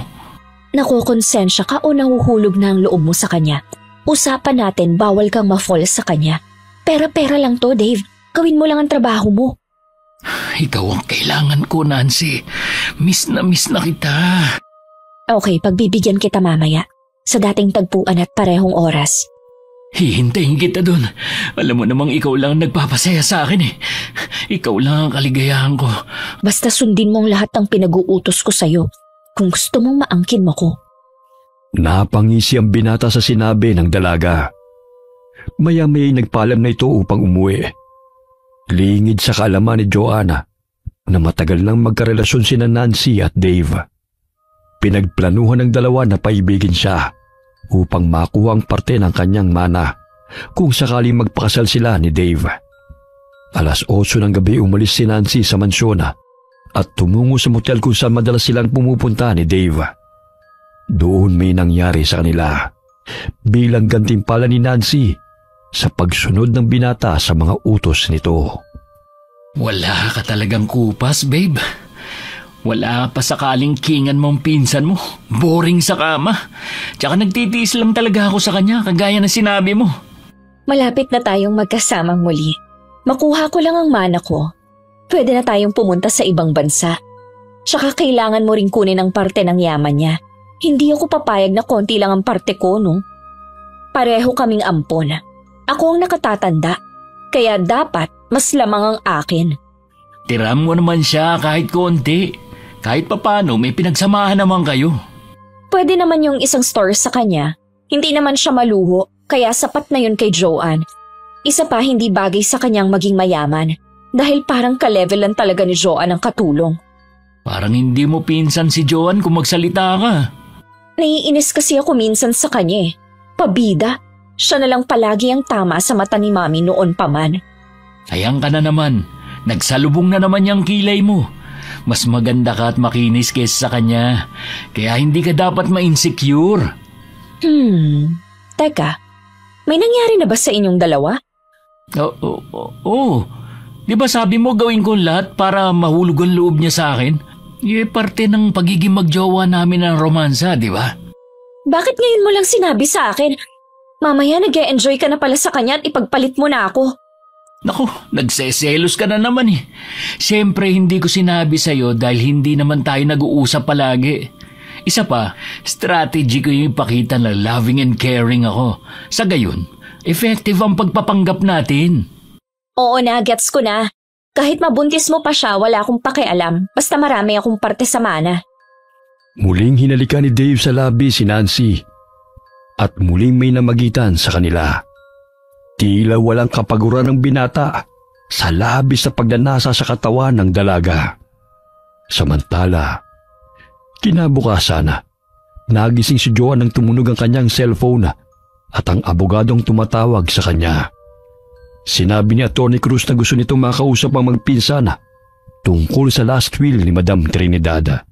Nakukonsensya ka o nahuhulog na ang loob mo sa kanya? Usapan natin, bawal kang ma-fall sa kanya. Pera-pera lang to, Dave. Gawin mo lang ang trabaho mo. Ikaw ang kailangan ko, Nancy. Miss na kita. Okay, pagbibigyan kita mamaya. Sa dating tagpuan at parehong oras. Hihintayin kita dun. Alam mo namang ikaw lang ang nagpapasaya sa akin eh. Ikaw lang ang kaligayahan ko. Basta sundin mong lahat ng pinag-uutos ko sa'yo. Kung gusto mong maangkin mo ko. Napangisi ang binata sa sinabi ng dalaga. Maya-maya'y nagpaalam na ito upang umuwi. Lingid sa kaalaman ni Joanna na matagal nang magkarelasyon sina Nancy at Dave. Pinagplanuhan ng dalawa na paibigin siya upang makuha ang parte ng kanyang mana kung sakaling magpakasal sila ni Dave. 8:00 ng gabi umalis si Nancy sa mansyon at tumungo sa motel kung saan madalas silang pumupunta ni Dave. Doon may nangyari sa kanila bilang gantimpala ni Nancy sa pagsunod ng binata sa mga utos nito. Wala ka talagang kupas, babe. Wala pa sakaling kingan mong pinsan mo. Boring sa kama. Tsaka nagtitiis lang talaga ako sa kanya, kagaya na sinabi mo. Malapit na tayong magkasamang muli. Makuha ko lang ang mana ko. Pwede na tayong pumunta sa ibang bansa. Tsaka kailangan mo rin kunin ang parte ng yaman niya. Hindi ako papayag na konti lang ang parte ko, no? Pareho kaming ampon. Ako ang nakatatanda, kaya dapat mas lamang ang akin. Tiram mo naman siya kahit konti. Kahit papano may pinagsamahan naman kayo. Pwede naman yung isang store sa kanya. Hindi naman siya maluho, kaya sapat na yun kay Joanne. Isa pa hindi bagay sa kanyang maging mayaman dahil parang ka-levelan talaga ni Joanne ang katulong. Parang hindi mo pinsan si Joanne kung magsalita ka. Naiinis kasi ako minsan sa kanya eh. Pabida. Siya na lang palagi ang tama sa mata ni Mami noon pa man. Sayang ka na naman. Nagsalubong na naman yung kilay mo. Mas maganda ka at makinis kaysa sa kanya. Kaya hindi ka dapat ma-insecure. Teka. May nangyari na ba sa inyong dalawa? Oo. Di ba sabi mo gawin ko lahat para mahulog ang loob niya sa akin? Parte ng pagiging magjowa namin ng romansa, di ba? Bakit ngayon mo lang sinabi sa akin? Mamaya nag-e-enjoy ka na pala sa kanya at ipagpalit mo na ako. Naku, nagseselos ka na naman eh. Siyempre hindi ko sinabi sa'yo dahil hindi naman tayo nag-uusap palagi. Isa pa, strategy ko yung ipakita na loving and caring ako. Sa gayon, effective ang pagpapanggap natin. Oo na, gets ko na. Kahit mabuntis mo pa siya, wala akong pakialam. Basta marami akong parte sa mana. Muling hinalikan ni Dave sa labi si Nancy at muling may namagitan sa kanila. Tila walang kapaguran ng binata sa labis na pagnanasa sa katawan ng dalaga. Samantala, kinabukasan, nagising si Joan nang tumunog ang kanyang cellphone at ang abogadong tumatawag sa kanya. Sinabi ni Atty. Cruz na gusto nitong makausap ang magpinsan tungkol sa last will ni Madam Trinidad.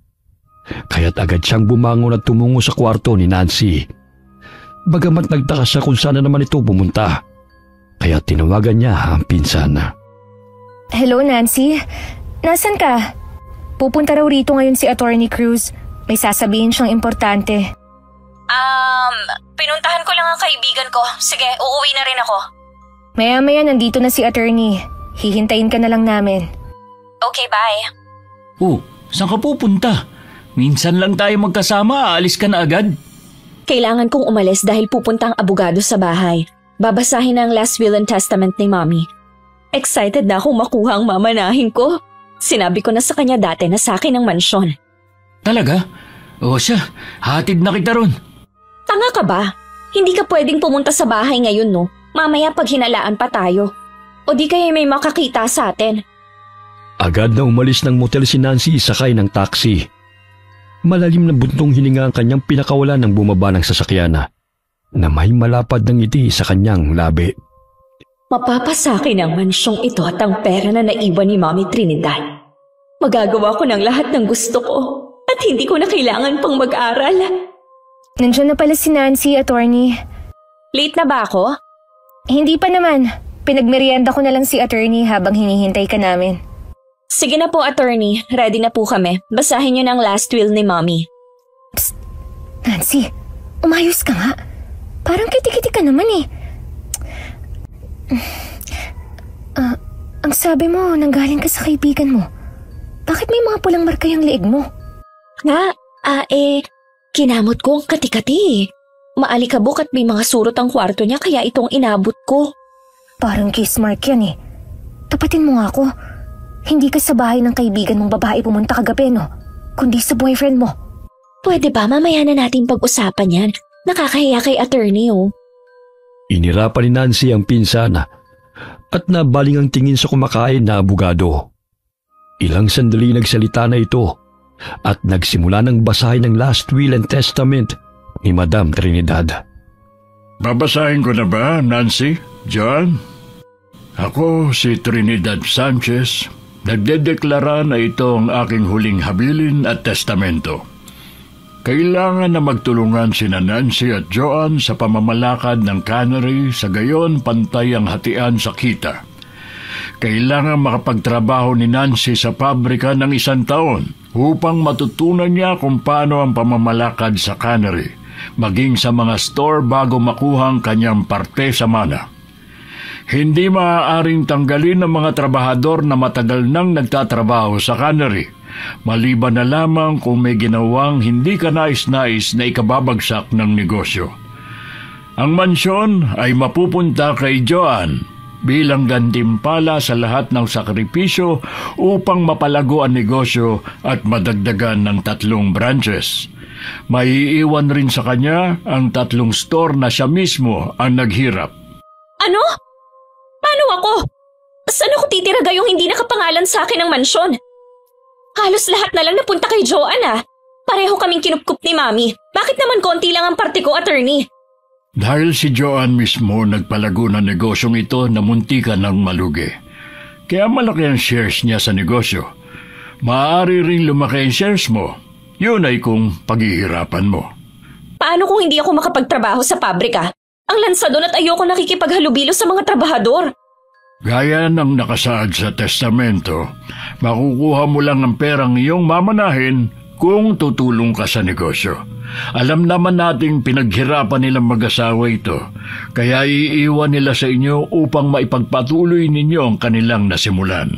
Kaya't agad siyang bumangon at tumungo sa kwarto ni Nancy. Bagamat nagtaka siya kung saan naman ito pumunta, kaya tinawagan niya ang pinsan. Hello, Nancy. Nasaan ka? Pupunta raw rito ngayon si Atty. Cruz. May sasabihin siyang importante. Pinuntahan ko lang ang kaibigan ko. Sige, uuwi na rin ako. Maya-maya nandito na si attorney. Hihintayin ka na lang namin. Okay, bye. Oh, saan ka pupunta? Minsan lang tayo magkasama, aalis ka na agad. Kailangan kong umalis dahil pupunta ang abogado sa bahay. Babasahin ang last will and testament ni Mommy. Excited na akong makuha ang mamanahin ko. Sinabi ko na sa kanya dati na sa akin ang mansyon. Talaga? O siya, hatid na kita ron. Tanga ka ba? Hindi ka pwedeng pumunta sa bahay ngayon, no? Mamaya pag hinalaan pa tayo. O di kaya may makakita sa atin. Agad na umalis ng motel si Nancy sakay ng taxi. Malalim na buntong hininga ang kanyang pinakawalan nang bumaba ng sasakyan na may malapad ng ngiti sa kanyang labi. Mapapasakin ang mansyong ito at ang pera na naiwan ni Mommy Trinidad. Magagawa ko ng lahat ng gusto ko at hindi ko na kailangan pang mag-aral. Nandiyan na pala si Nancy, attorney. Late na ba ako? Hindi pa naman. Pinagmerienda ko na lang si attorney habang hinihintay ka namin. Sige na po, attorney. Ready na po kami. Basahin niyo ng last will ni Mommy. Psst! Nancy, umayos ka nga. Parang kiti-kiti ka naman eh. Ang sabi mo, nanggaling ka sa kaibigan mo. Bakit may mga pulang marka yung leeg mo? Kinamot ko ang kati-kati. Maalikabok at may mga surot ang kwarto niya kaya itong inabot ko. Parang kiss mark yan eh. Tapatin mo nga ako. Hindi ka sa bahay ng kaibigan mong babae pumunta kagabi, no? Kundi sa boyfriend mo. Pwede ba mamaya na natin pag-usapan yan? Nakakahiya kay attorney, oh. Inirapan ni Nancy ang pinsan at nabaling ang tingin sa kumakain na abogado. Ilang sandali nagsalita na ito at nagsimula ng basahin ang last will and testament ni Madam Trinidad. Babasahin ko na ba, Nancy? John? Ako si Trinidad Sanchez. Nagdedeklara na ito ang aking huling habilin at testamento. Kailangan na magtulungan sina Nancy at Joan sa pamamalakad ng cannery sa gayon pantay ang hatian sa kita. Kailangan makapagtrabaho ni Nancy sa pabrika ng 1 taon upang matutunan niya kung paano ang pamamalakad sa cannery, maging sa mga store bago makuha ang kanyang parte sa mana. Hindi maaaring tanggalin ng mga trabahador na matagal nang nagtatrabaho sa cannery, maliban na lamang kung may ginawang hindi kanais-nais na ikababagsak ng negosyo. Ang mansyon ay mapupunta kay Joan bilang gantimpala sa lahat ng sakripisyo upang mapalago ang negosyo at madagdagan ng 3 branches. Maiiwan rin sa kanya ang 3 store na siya mismo ang naghirap. Ano? Paano ako? Saan ako titira gayong hindi nakapangalan sa akin ng mansyon? Halos lahat na lang napunta kay Joan. Pareho kaming kinupkup ni Mami. Bakit naman konti lang ang parte ko, attorney? Dahil si Joan mismo nagpalago ng negosyong ito na muntikan ng malugi. Kaya malaki ang shares niya sa negosyo. Maaari ring lumaki ang shares mo. Yun ay kung paghihirapan mo. Paano kung hindi ako makapagtrabaho sa pabrika? Ang lansadon at ayoko nakikipaghalubilo sa mga trabahador. Gaya ng nakasaad sa testamento, makukuha mo lang ang perang iyong mamanahin kung tutulong ka sa negosyo. Alam naman nating pinaghirapan nilang mag-asawa ito, kaya iiwan nila sa inyo upang maipagpatuloy ninyo ang kanilang nasimulan.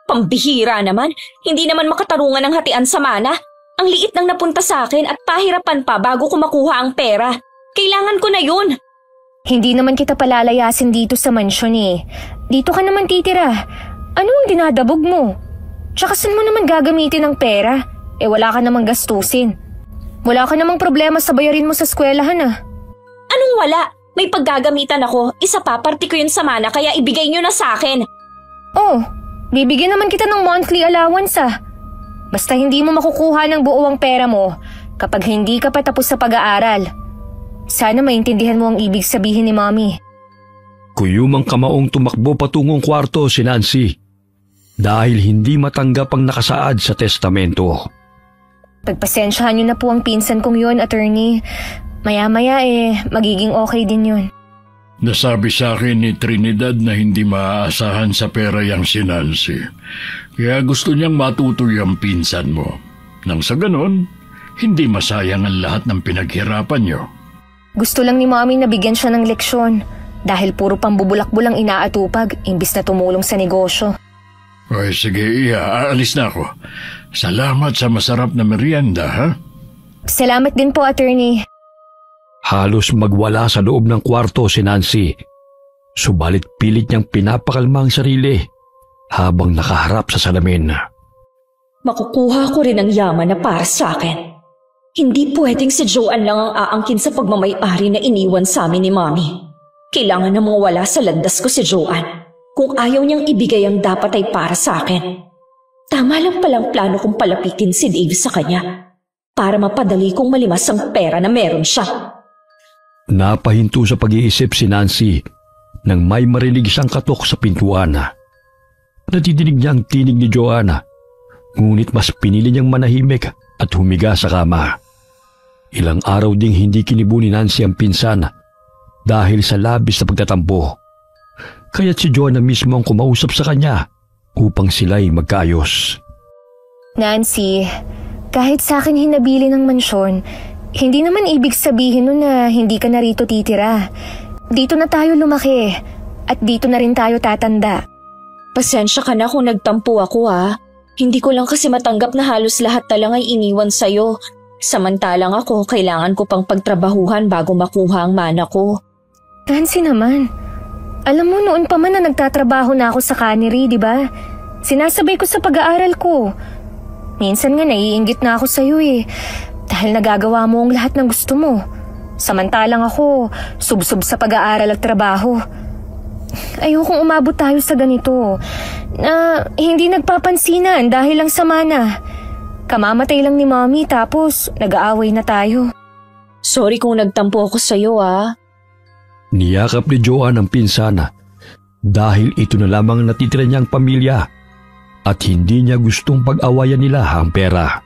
Pambihira naman, hindi naman makatarungan ng hatian sa mana. Ang liit nang napunta sa akin at pahirapan pa bago ko makuha ang pera. Kailangan ko na yun. Hindi naman kita palalayasin dito sa mansyon eh. Dito ka naman titira. Ano ang dinadabog mo? Tsaka saan mo naman gagamitin ang pera? Wala ka namang gastusin. Wala ka namang problema sa bayarin mo sa eskwelahan ah. Anong wala? May paggagamitan ako. Isa pa, party ko yun sa mana kaya ibigay nyo na sa akin. Oh, bibigyan naman kita ng monthly allowance ah. Basta hindi mo makukuha ng buo ang pera mo kapag hindi ka pa tapos sa pag-aaral. Sana maintindihan mo ang ibig sabihin ni Mommy. Kuyumang kamaong tumakbo patungong kwarto si Nancy dahil hindi matanggap ang nakasaad sa testamento. Pagpasensyahan niyo na po ang pinsan kong yun, attorney. Maya-maya magiging okay din yun. Nasabi sa akin ni Trinidad na hindi maaasahan sa pera yang si Nancy. Kaya gusto niyang matutoy ang pinsan mo. Nang sa ganon, hindi masayang ang lahat ng pinaghirapan niyo. Gusto lang ni Mommy na bigyan siya ng leksyon dahil puro pambubulak-bulang inaatupag imbis na tumulong sa negosyo. Ay sige, aalis na ako. Salamat sa masarap na merienda, ha? Salamat din po, attorney. Halos magwala sa loob ng kwarto si Nancy. Subalit pilit niyang pinapakalma ang sarili habang nakaharap sa salamin. Makukuha ko rin ang yaman na para sa akin. Hindi pwedeng si Joanne lang ang aangkin sa pagmamay-ari na iniwan sa amin ni Mommy. Kailangan na mawala sa landas ko si Joanne. Kung ayaw niyang ibigay ang dapat ay para sa akin. Tama lang palang plano kong palapitin si Dave sa kanya para mapadali kong malimas ang pera na meron siya. Napahinto sa pag-iisip si Nancy nang may marinig siyang katok sa pintuan. Natidinig niya ang tinig ni Joanna, ngunit mas pinili niyang manahimik at humiga sa kama. Ilang araw ding hindi kinibo ni Nancy ang pinsan dahil sa labis na pagtatampo. Kaya't si Joanna mismo ang kumausap sa kanya upang sila'y magkaayos. Nancy, kahit sa akin hinabili ng mansyon, hindi naman ibig sabihin nun na hindi ka na rito titira. Dito na tayo lumaki at dito na rin tayo tatanda. Pasensya ka na kung nagtampo ako ha. Hindi ko lang kasi matanggap na halos lahat na lang ay iniwan sa'yo. Samantalang ako, kailangan ko pang pagtrabahuhan bago makuha ang mana ko. Nancy naman, alam mo noon pa man na nagtatrabaho na ako sa cannery, di ba? Sinasabay ko sa pag-aaral ko. Minsan nga naiinggit na ako sa'yo dahil nagagawa mo ang lahat ng gusto mo. Samantalang ako, subsob sa pag-aaral at trabaho. Ayokong umabot tayo sa ganito na hindi nagpapansinan dahil lang sa mana. Kamamatay lang ni Mommy tapos nag-aaway na tayo. Sorry kung nagtampo ako sa'yo ha. Niyakap ni Joanne ang pinsana dahil ito na lamang natitira niyang pamilya at hindi niya gustong pag-awayan nila ang pera.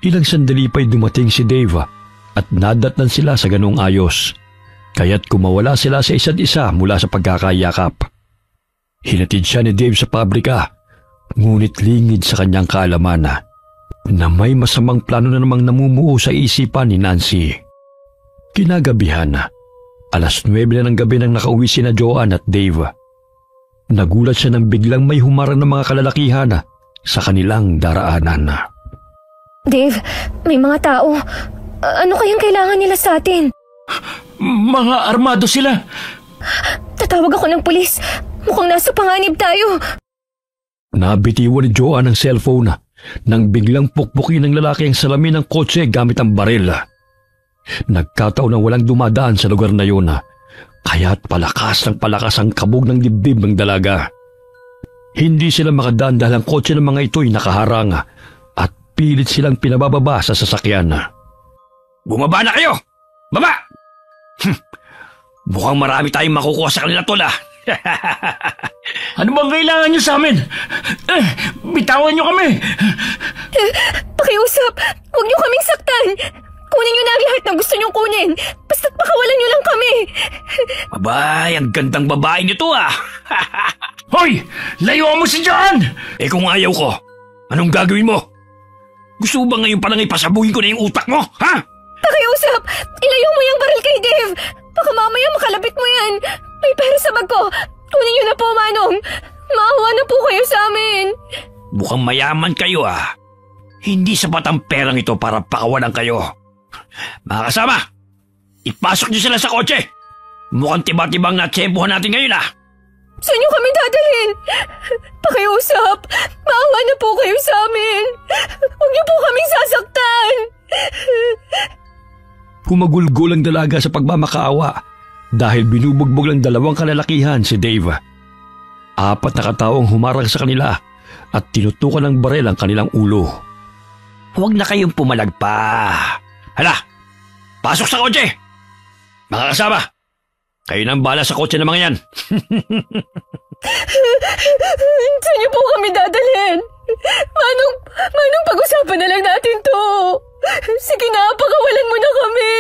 Ilang sandali pa'y dumating si Dave at nadatnan sila sa ganong ayos, kaya't kumawala sila sa isa't isa mula sa pagkakayakap. Hinatid siya ni Dave sa pabrika, ngunit lingid sa kanyang kaalaman na may masamang plano na namang namumuo sa isipan ni Nancy. Kinagabihan, alas 9 na ng gabi nang nakauwi sina Joanne at Dave. Nagulat siya nang biglang may humarang ng mga kalalakihan sa kanilang daraanan. Dave, may mga tao. Ano kayang kailangan nila sa atin? Mga armado sila. Tatawag ako ng pulis. Mukhang nasa panganib tayo. Nabitiwan ni Joanne ang cellphone nang biglang pukpukin ng lalaki ang salamin ng kotse gamit ang baril. Nagkataon na walang dumadaan sa lugar na yun, kaya't palakas ang kabog ng dibdib ng dalaga. Hindi sila makadaan dahil ang kotse ng mga ito'y nakaharang at pilit silang pinabababa sa sasakyan. Bumaba na kayo! Baba! Mukhang marami tayong makukuha sa kanila tol. Ano bang kailangan niyo sa amin? Bitawan niyo kami! Pakiusap! Huwag niyo kaming saktan! Kunin niyo na ang lahat ng gusto niyong kunin! Basta't pakawalan niyo lang kami! Abay, ang gandang babae nito Hoy! Layuan mo si John! Kung ayaw ko, anong gagawin mo? Gusto mo ba ngayon palang ipasabuhin ko na yung utak mo, ha? Pakiusap! Ilayo mo yung baril kay Dave! Baka mamaya makalapit mo yan! May pera sa bag ko! Kunin niyo na po, Manong! Maawa na po kayo sa amin! Mukhang mayaman kayo, ah. Hindi sapat ang perang ito para pakawalan kayo. Mga kasama, ipasok niyo sila sa kotse. Mukhang tiba-tibang natsempuhan natin ngayon, ah. Saan niyo kami dadalhin? Pakiusap! Maawa na po kayo sa amin! Huwag niyo po kaming sasaktan! Humagulgol ang dalaga sa pagmamakaawa dahil binubugbog ng dalawang kalalakihan si Dave. 4 na kataong humarang sa kanila at tinutukan ng barel ang kanilang ulo. Huwag na kayong pumalag pa. Hala, pasok sa kotse! Mga kasama, kayo nang bala sa kotse ng mga yan. Saan niyo po kami dadalhin? Manong pag-usapan na lang natin to. Sige na, pakawalan mo na kami.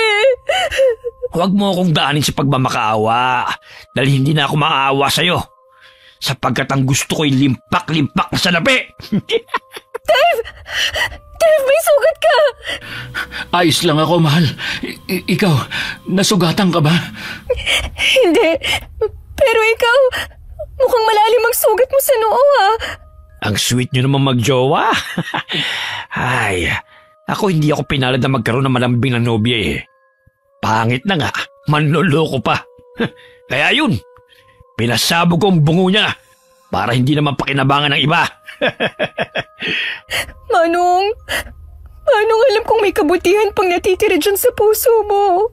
Huwag mo akong daanin sa pagmamakaawa dahil hindi na ako maaawa sa'yo. Sapagkat ang gusto ko'y limpak-limpak na salapi. Dave, may sugat ka. Ayos lang ako, mahal. Ikaw, nasugatan ka ba? Hindi. Pero ikaw, mukhang malalim ang sugat mo sa noo, ha? Ang sweet nyo naman magjowa. Ay, ako hindi ako pinalad na magkaroon ng malambing na nobya eh. Pangit na nga, manloloko pa. Kaya yun, pinasabog ko ang bungo niya para hindi naman pakinabangan ng iba. Manong, alam kong may kabutihan pang natitira dyan sa puso mo.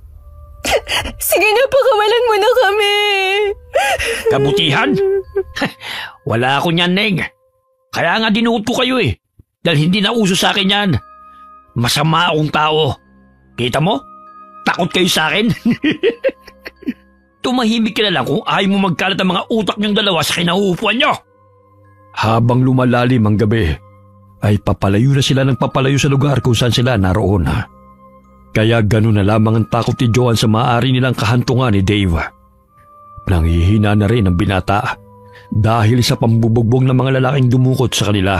Sige na, pakawalan mo na kami. Kabutihan? Wala ako niyan, Neng. Kaya nga dinuot ko kayo eh. Dahil hindi na uso sa akin yan. Masama akong tao. Kita mo? Takot kayo sa akin. Tumahimik ka na lang kung ayaw mo magkalat ang mga utak niyong dalawa sa kinauupuan niyo. Habang lumalalim ang gabi, ay papalayo na sila ng papalayo sa lugar kung saan sila naroon. Kaya ganun na lamang ang takot ni Joan sa maaari nilang kahantungan ni Dave. Nanghihina na rin ang binata dahil sa pambubugbog ng mga lalaking dumukot sa kanila.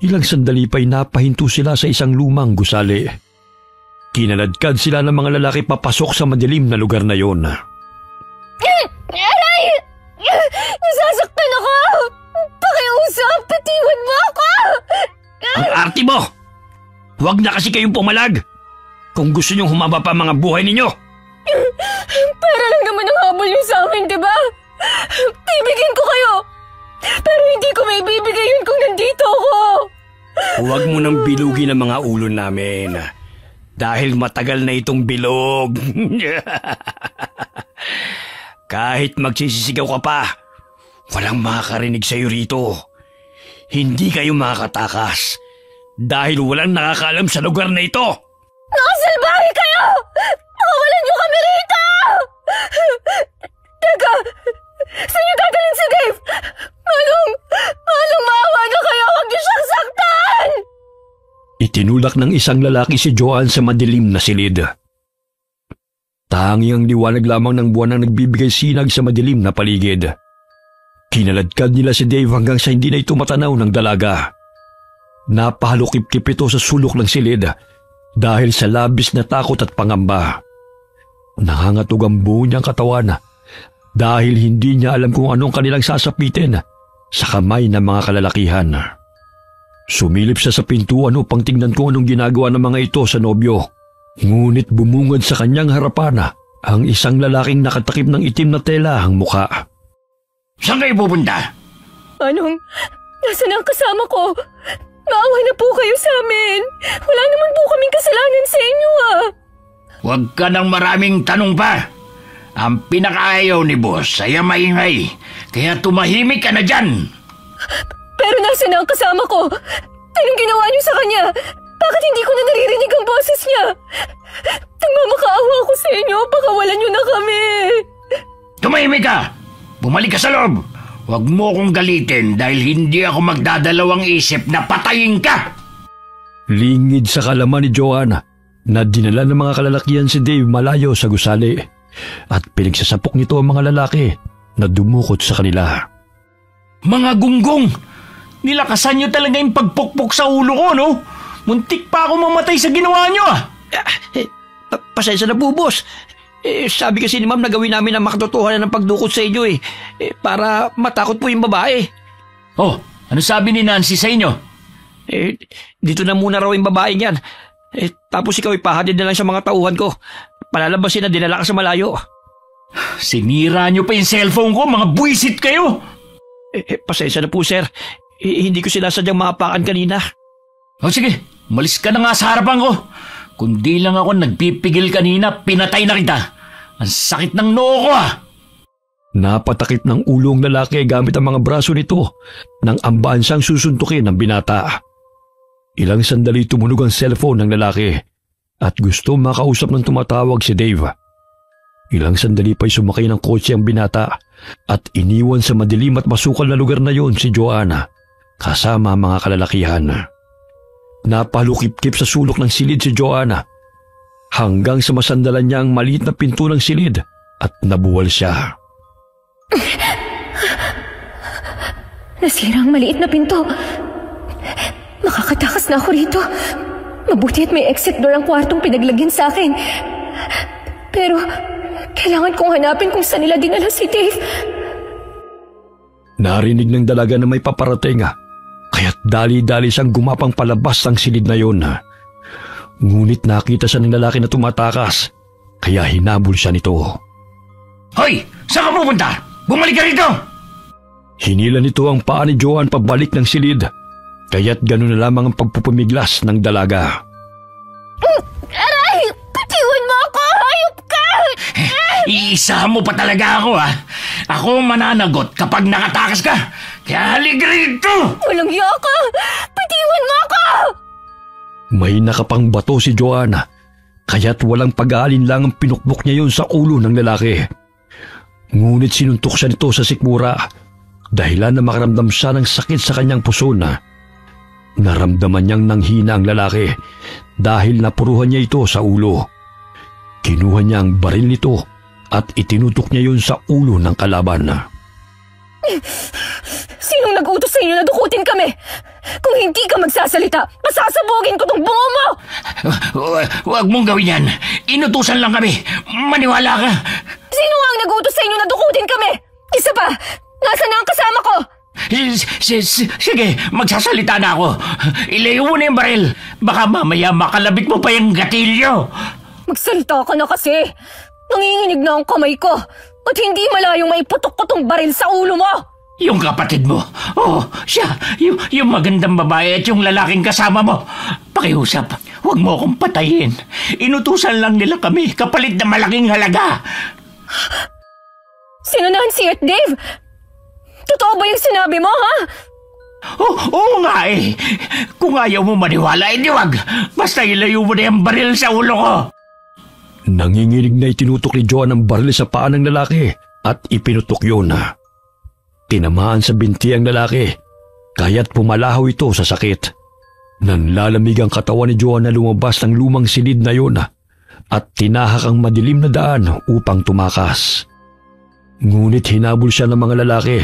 Ilang sandali pa'y napahinto sila sa isang lumang gusali. Kinaladkad sila ng mga lalaki papasok sa madilim na lugar na yon. Aray! Nasasaktan ako! Pakiusap! Patiwan mo ako! Ang arte mo! Huwag na kasi kayong pumalag! Kung gusto niyong humaba pa mga buhay ninyo! Para lang naman ang habol niyo sa akin, diba? Bibigyan ko kayo! Pero hindi ko may bibigay yun kung nandito ako! Huwag mo nang bilugin ang mga ulo namin. Dahil matagal na itong bilog. Kahit magsisisigaw ka pa, walang makakarinig sa'yo rito. Hindi kayo makakatakas dahil walang nakakaalam sa lugar na ito. Nakasalbahe kayo! Pakawalan niyo kami rito! Teka! Saan niyo dadalhin si Dave? Manong, maawa na kayo! Huwag niyo siyang saktan! Itinulak ng isang lalaki si Joan sa madilim na silid. Tangi ang liwanag lamang ng buwan ang nagbibigay sinag sa madilim na paligid. Kinaladkad nila si Dave hanggang sa hindi na ito matanaw ng dalaga. Napahalukip-kip ito sa sulok ng silid dahil sa labis na takot at pangamba. Nangangatog ang buo niyang katawan dahil hindi niya alam kung anong kanilang sasapitin sa kamay ng mga kalalakihan. Sumilip siya sa pintuan upang tingnan kung anong ginagawa ng mga ito sa nobyo. Ngunit bumungad sa kanyang harapan ang isang lalaking nakatakip ng itim na tela ang muka. Saan kayo pupunta? Manong, nasaan ang kasama ko? Maawa na po kayo sa amin. Wala naman po kaming kasalanan sa inyo Huwag ka ng maraming tanong pa. Ang pinakaayaw ni boss ay maingay. Kaya tumahimik ka na dyan. Pero nasaan ang kasama ko? Anong ginawa niyo sa kanya? Bakit hindi ko na naririnig ang boses niya? Nagmamakaawa ako sa inyo. Pakawalan niyo na kami. Tumahimik ka! Bumalik ka sa loob! Huwag mo akong galitin dahil hindi ako magdadalawang isip na patayin ka! Lingid sa kalaman ni Joanna na dinala ng mga kalalakihan si Dave malayo sa gusali at pinagsasapok nito ang mga lalaki na dumukot sa kanila. Mga gunggong! Nilakasan niyo talaga yung pagpukpok sa ulo ko, no? Muntik pa ako mamatay sa ginawa niyo ah! Pasensya na po, boss. Sabi kasi ni ma'am na gawin namin ang makatotohanan ng pagdukot sa inyo para matakot po yung babae. Oh, ano sabi ni Nancy sa inyo? Dito na muna raw yung babae niyan. Tapos ikaw ipahatid na lang sa mga tauhan ko. Palalabasin na dinala ka sa malayo. Sinira niyo pa yung cellphone ko, mga buwisit kayo! Pasensya na po, sir. Hindi ko sila sadyang maapakan kanina. O sige, umalis ka na nga sa harapan ko. Kundi lang ako nagpipigil kanina, pinatay na kita. Ang sakit ng noo ko ah! Napatakip ng ulo ang lalaki gamit ang mga braso nito nang ambaan siyang susuntukin ng binata. Ilang sandali tumunog ang cellphone ng lalaki at gusto makausap ng tumatawag si Dave. Ilang sandali pa'y sumakay ng kotse ang binata at iniwan sa madilim at masukal na lugar na yon si Joanna kasama mga kalalakihan. Napalukip-kip sa sulok ng silid si Joanna hanggang sa masandalan niya ang maliit na pinto ng silid at nabuwal siya. Nasira ang maliit na pinto. Makakatakas na ako rito. Mabuti at may exit door ang kwartong pinaglagyan sa akin. Pero kailangan kong hanapin kung saan nila dinala si Dave. Narinig ng dalaga na may paparating kaya't dali-dali siyang gumapang palabas ng silid na yon. Ngunit nakita siya ng lalaki na tumatakas kaya hinabol siya nito. Hoy! Saan ka pupunta? Bumalik ka rito! Hinila nito ang paa ni Joan pabalik ng silid kaya't gano'n na lamang ang pagpupumiglas ng dalaga. Aray! Patiwan mo ako! Hayop ka! Iisa mo pa talaga ako ah! Ako mananagot kapag nakatakas ka! Kaya halika rito! Walang hiya ka! Patiwan mo ako! May nakapang bato si Joanna kaya't walang pag-aalinlang ang pinukbok niya yon sa ulo ng lalaki. Ngunit sinuntok siya nito sa sikmura dahilan na makaramdam siya ng sakit sa kanyang puso na. Naramdaman niyang nanghina ang lalaki dahil napuruhan niya ito sa ulo. Kinuha niya ang baril nito at itinutok niya yun sa ulo ng kalaban. Sinong nag-utos sa inyo na dukutin kami? Kung hindi ka magsasalita, masasabugin ko tong bungo mo! Huwag mong gawin yan. Inutusan lang kami. Maniwala ka. Sino nga ang nag-utos sa inyo na dukutin kami? Isa pa, nasaan na ang kasama ko? Sige, magsasalita na ako. Ilayo mo na yung baril. Baka mamaya makalabit mo pa yung gatilyo. Magsalita ka na kasi. Nanginginig na ang kamay ko. At hindi malayong maiputok ko tong baril sa ulo mo. Yung kapatid mo. Oh, siya. Yung magandang babae at yung lalaking kasama mo. Pakiusap, huwag mo akong patayin. Inutusan lang nila kami kapalit na malaking halaga. Sino Nancy at Dave? Totoo ba yung sinabi mo, ha? Oo nga eh. Kung ayaw mo maniwala, di wag. Basta ilayo mo na yung baril sa ulo ko. Nanginginig na itinutok ni Joan ang baril sa paa ng lalaki at ipinutok yun. Tinamaan sa binti ang lalaki, kaya't pumalahaw ito sa sakit. Nanlalamig ang katawan ni Joan na lumabas ng lumang silid na yun at tinahak ang madilim na daan upang tumakas. Ngunit hinabol siya ng mga lalaki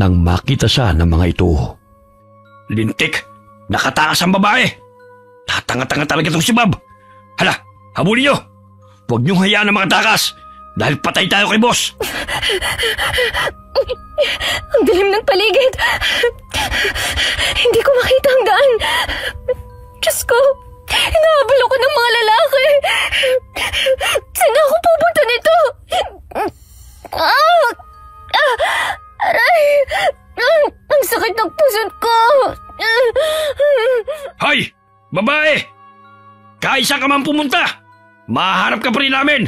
nang makita siya ng mga ito. Lintik! Nakatakas ang babae! Tatanga-tanga talaga itong si Bob! Hala, habulin niyo! Huwag niyong hayaan ang mga takas dahil patay tayo kay boss! Ang dilim ng paligid! Hindi ko makita ang daan! Diyos ko! Hinahabol ako ng mga lalaki! Saan ako pupunta nito? Aray! Ang sakit ng pusod ko! Hoy! Babae! Kaisa ka man pumunta! Maharap ka pa rin namin!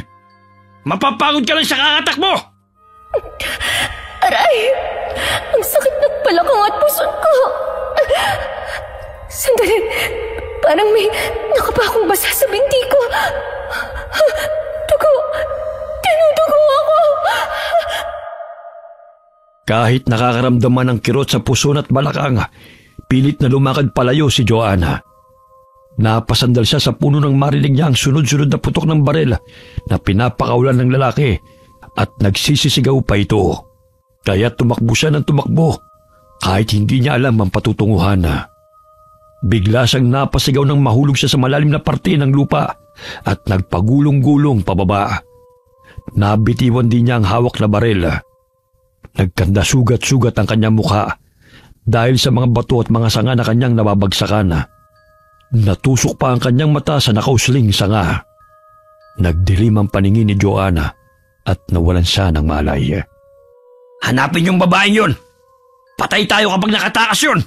Mapapagod ka lang sa kakatak mo! Aray! Ang sakit ng balakang at pusod ko! Sandali! Parang may nakapakong basa sa binti ko! Dugo! Tinudugo ako! Kahit nakakaramdaman ng kirot sa puso at balakang, pilit na lumakad palayo si Joanna. Napasandal siya sa puno nang marinig niya ang sunod-sunod na putok ng baril na pinapakaulan ng lalaki at nagsisisigaw pa ito. Kaya tumakbo siya ng tumakbo kahit hindi niya alam ang patutunguhan. Bigla siyang napasigaw ng mahulog siya sa malalim na parte ng lupa at nagpagulong-gulong pababa. Nabitiwan din niya ang hawak na baril. Nagkanda sugat-sugat ang kanyang mukha dahil sa mga bato at mga sanga na kanyang nababagsakan. Natusok pa ang kanyang mata sa nakausling sanga. Nagdilim ang paningin ni Joanna at nawalan siya ng malay. Hanapin yung babaeng yun! Patay tayo kapag nakatakas yun!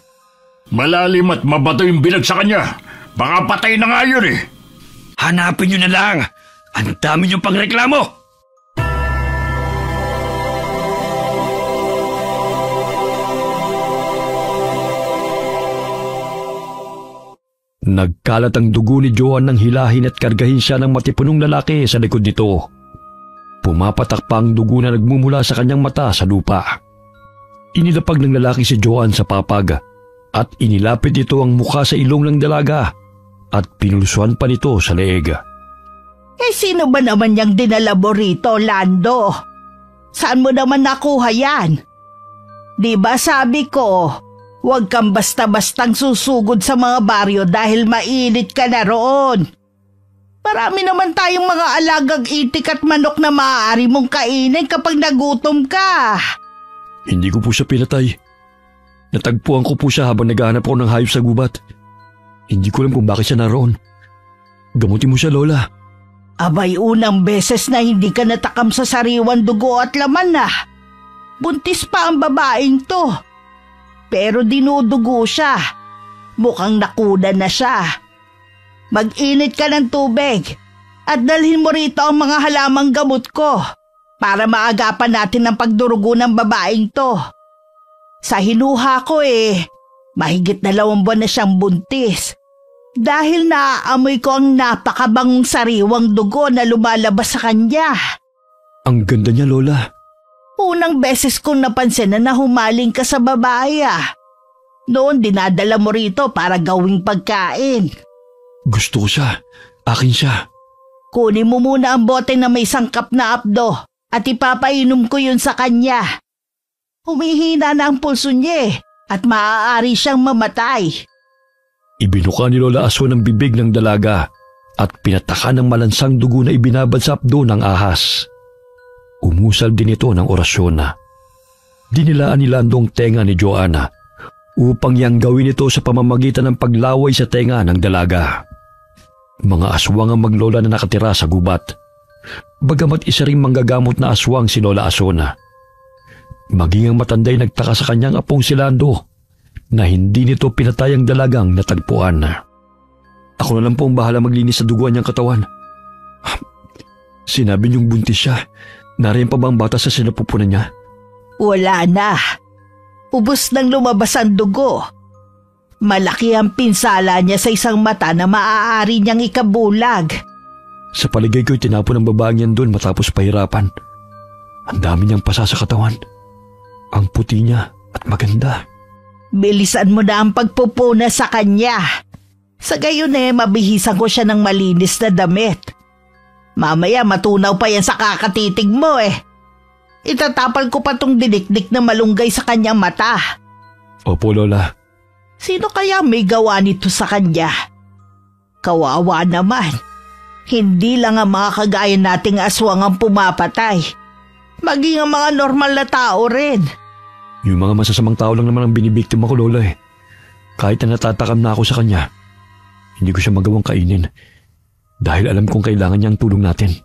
Malalim at mabato yung binagsakan niya. Baka patay na nga yun eh. Hanapin nyo na lang! Ang dami nyo pang reklamo! Nagkalat ang dugo ni Joan nang hilahin at kargahin siya ng matipunong lalaki sa likod nito. Pumapatak pa ang dugo na nagmumula sa kanyang mata sa lupa. Inilapag ng lalaki si Joan sa papag at inilapit ito ang mukha sa ilong ng dalaga at pinulsuan pa nito sa leeg. Sino ba naman yung dinala mo rito, Lando? Saan mo naman nakuha yan? Di ba sabi ko, huwag kang basta-bastang susugod sa mga baryo dahil mainit ka na roon. Marami naman tayong mga alagang itik at manok na maaari mong kainin kapag nagutom ka. Hindi ko po siya pinatay. Natagpuan ko po siya habang naghahanap ako ng hayop sa gubat. Hindi ko alam kung bakit siya naroon. Gamutin mo siya, Lola. Abay, unang beses na hindi ka natakam sa sariwan dugo at laman na. Buntis pa ang babaeng to. Pero dinudugo siya. Mukhang nakuda na siya. Mag-init ka ng tubig at dalhin mo rito ang mga halamang gamot ko para maagapan natin ang pagdurugo ng babaeng to. Sa hinuha ko mahigit 2 buwan na siyang buntis dahil naaamoy ko ang napakabangong sariwang dugo na lumalabas sa kanya. Ang ganda niya, Lola. Unang beses kong napansin na nahumaling ka sa babae. Noon dinadala mo rito para gawing pagkain. Gusto ko siya. Akin siya. Kunin mo muna ang bote na may sangkap na apdo at ipapainom ko yun sa kanya. Humihina na ang pulso niya at maaari siyang mamatay. Ibinuka ni Lola Aso ng bibig ng dalaga at pinataka ng malansang dugo na ibinabad sa apdo ng ahas. Umusal din ito ng orasyon na. Dinilaan ni Lando ang tenga ni Joanna upang yang gawin ito sa pamamagitan ng paglaway sa tenga ng dalaga. Mga aswang ang maglola na nakatira sa gubat. Bagamat isa ring manggagamot na aswang si Lola Asona. Maging ang matanday nagtaka sa kanyang apong si Lando na hindi nito pinatay ang dalagang natagpuan. Ako na lang po ang bahala maglinis sa duguan niyang katawan. Sinabi niyong buntis siya. Nariyan pa ba ang bata sa sinapupunan niya? Wala na. Ubos nang lumabas ang dugo. Malaki ang pinsala niya sa isang mata na maaari niyang ikabulag. Sa paligay ko'y tinapon ng babaeng yan doon matapos pahirapan. Ang dami niyang pasa sa katawan. Ang puti niya at maganda. Bilisan mo na ang pagpupuna sa kanya. Sa gayon mabihisan ko siya ng malinis na damit. Mamaya matunaw pa yan sa kakatitig mo Itatapal ko pa tong dinikdik na malunggay sa kanyang mata. Opo, Lola. Sino kaya may gawa nito sa kanya? Kawawa naman. Hindi lang ang mga kagaya nating aswang ang pumapatay. Maging ang mga normal na tao rin. Yung mga masasamang tao lang naman ang binibiktima ko, Lola Kahit na natatakam na ako sa kanya, hindi ko siya magawang kainin. Dahil alam kong kailangan niya ang tulong natin.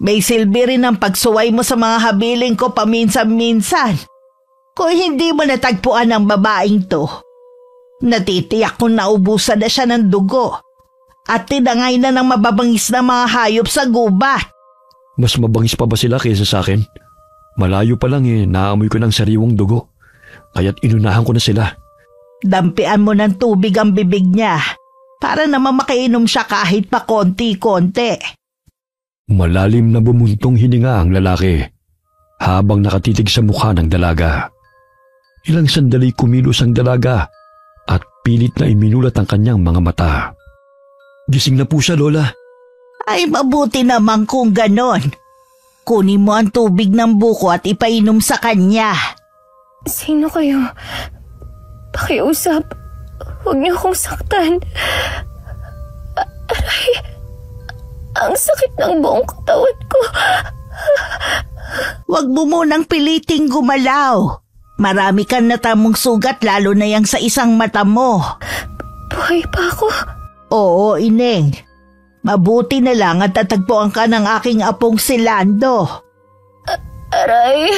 May silbi rin ang pagsuway mo sa mga habiling ko paminsan-minsan. Kung hindi mo natagpuan ang babaeng to, natitiyak kong naubusan na siya ng dugo at tinangay na ng mababangis na mga hayop sa gubat. Mas mabangis pa ba sila kaysa sa akin? Malayo pa lang naamoy ko ng sariwang dugo. Kaya't inunahan ko na sila. Dampian mo ng tubig ang bibig niya para naman makainom siya kahit pa konti-konti. Malalim na bumuntong hininga ang lalaki habang nakatitig sa mukha ng dalaga. Ilang sandali kumilos ang dalaga at pilit na iminulat ang kanyang mga mata. Gising na po siya, Lola. Ay, mabuti naman kung ganon. Kunin mo ang tubig ng buko at ipainom sa kanya. Sino kayo? Pakiusap. Huwag niyo akong saktan. Aray, ang sakit ng buong katawan ko. Huwag mo munang piliting gumalaw. Marami kang natamong sugat lalo na yang sa isang mata mo. Buhay pa ako? Oo, Ineng. Mabuti na lang at tatagpuan ka ng aking apong si Lando. Aray,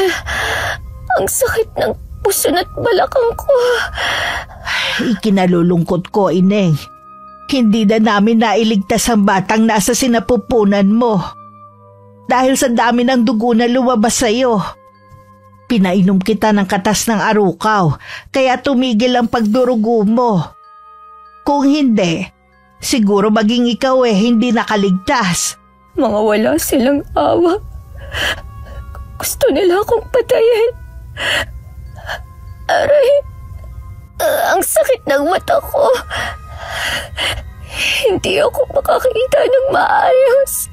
ang sakit ng puson at balakang ko. Ikinalulungkot ko, Ineng. Hindi na namin nailigtas ang batang nasa sinapupunan mo. Dahil sa dami ng dugo na lumabas sa'yo. Pinainom kita ng katas ng arukaw, kaya tumigil ang pagdurugo mo. Kung hindi, siguro maging ikaw hindi nakaligtas. Mga wala silang awa. Gusto nila akong patayin. Aray, ang sakit ng mata ko. Hindi ako makakita ng maayos.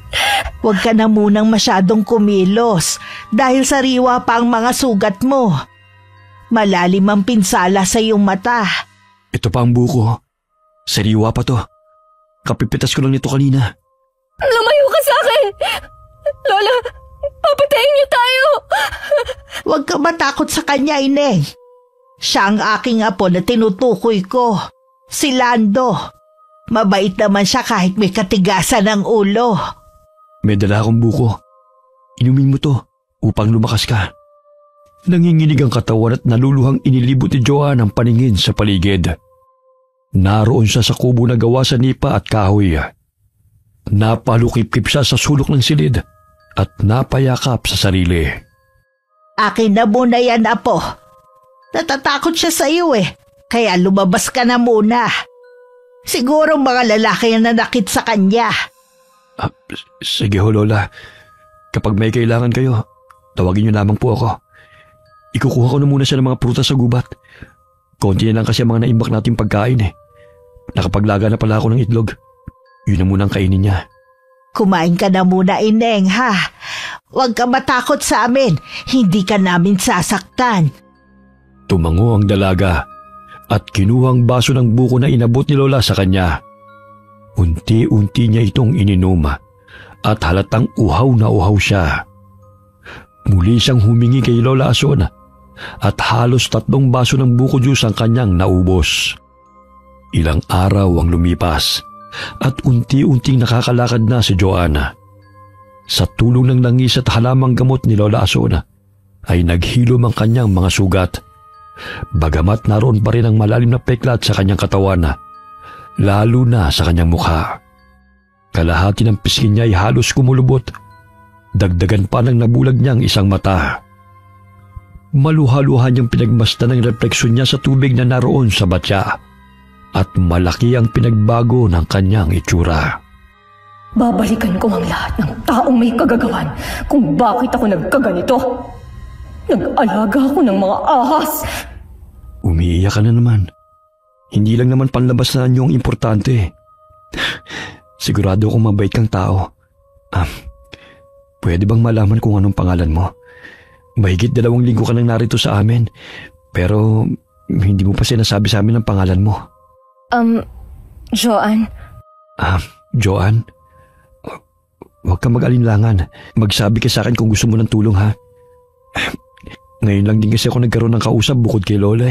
Huwag ka na munang masyadong kumilos dahil sariwa pa ang mga sugat mo. Malalim ang pinsala sa iyong mata. Ito pa ang buko. Sariwa pa to. Kapipitas ko lang nito kanina. Lumayo ka sa akin! Lola, papatayin niyo tayo! Huwag ka matakot sa kanya, Ineng. Siya ang aking apo na tinutukoy ko. Si Lando. Mabait naman siya kahit may katigasan ng ulo. May dala akong buko. Inumin mo to upang lumakas ka. Nanginginig ang katawan at naluluhang inilibot ni Joanne ang paningin sa paligid. Naroon siya sa kubo na gawa sa nipa at kahoy. Napalukip-kip siya sa sulok ng silid at napayakap sa sarili. Akin na muna yan, apo. Natatakot siya sa iyo kaya lumabas ka na muna. Siguro mga lalaki ang nanakit sa kanya. Sige ho, Lola. Kapag may kailangan kayo, tawagin niyo lamang po ako. Ikukuha ko na muna siya ng mga prutas sa gubat. Konti na lang kasi ang mga naimbak nating pagkain Nakapaglaga na pala ako ng itlog. Yun na muna ang kainin niya. Kumain ka na muna, Ineng, ha? Huwag ka matakot sa amin. Hindi ka namin sasaktan. Tumango ang dalaga at kinuhang baso ng buko na inabot ni Lola sa kanya. Unti-unti niya itong ininom at halatang uhaw na uhaw siya. Muli siyang humingi kay Lola Ason at halos 3 baso ng buko juice ang kanyang naubos. Ilang araw ang lumipas at unti-unting nakakalakad na si Joanna. Sa tulong ng langis at halamang gamot ni Lola Ason ay naghilom ang kanyang mga sugat. Bagamat naroon pa rin ang malalim na peklat sa kanyang katawan, lalo na sa kanyang mukha. Kalahati ng pisngi niya ay halos kumulubot. Dagdagan pa ng nabulag niyang isang mata. Maluha-luha niyang pinagmasdan ang refleksyon niya sa tubig na naroon sa batya at malaki ang pinagbago ng kanyang itsura. Babalikan ko ang lahat ng taong may kagagawan kung bakit ako nagkaganito. Nag-alaga ako ng mga ahas. Umiiyak ka na naman. Hindi lang naman panlabas na nyo ang importante. Sigurado akong mabait kang tao. Pwede bang malaman kung anong pangalan mo? Mahigit 2 linggo ka nang narito sa amin, pero hindi mo pa sinasabi sa amin ang pangalan mo. Joanne. Joanne? Huwag kang mag-alinlangan. Magsabi ka sa akin kung gusto mo ng tulong, ha? Ngayon lang din kasi ako nagkaroon ng kausap bukod kay Lola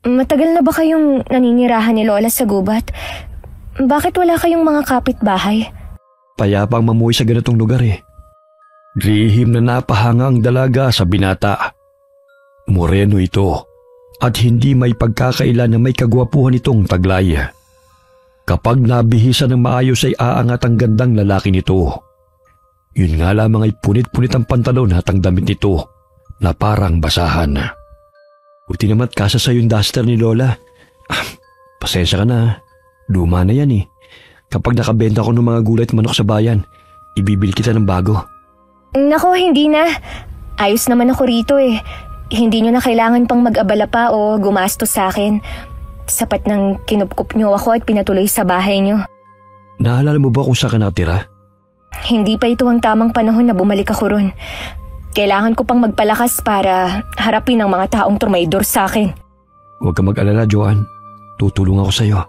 Matagal na ba kayong naninirahan ni Lola sa gubat? Bakit wala kayong mga kapitbahay? Payapang mamuhay sa ganitong lugar Lihim na napahanga ang dalaga sa binata. Moreno ito at hindi may pagkakaila na may kagwapuhan itong taglay. Kapag nabihisa ng maayos ay aangat ang gandang lalaki nito. Yun nga lamang ay punit-punit ang pantalon at ang damit nito na parang basahan. Buti naman kasa sa yung duster ni Lola. Pasensya ka na. Luma na yan Kapag nakabenta ko ng mga gulay at manok sa bayan, ibibili kita ng bago. Nako, hindi na. Ayos naman ako rito Hindi nyo na kailangan pang mag-abala pa o gumastos sa akin. Sapat nang kinupkup nyo ako at pinatuloy sa bahay nyo. Naalala mo ba kung saan ka natira? Hindi pa ito ang tamang panahon na bumalik ako ron. Kailangan ko pang magpalakas para harapin ang mga taong trumaydor sa akin. Huwag ka mag-alala, Joanne. Tutulong ako sa'yo.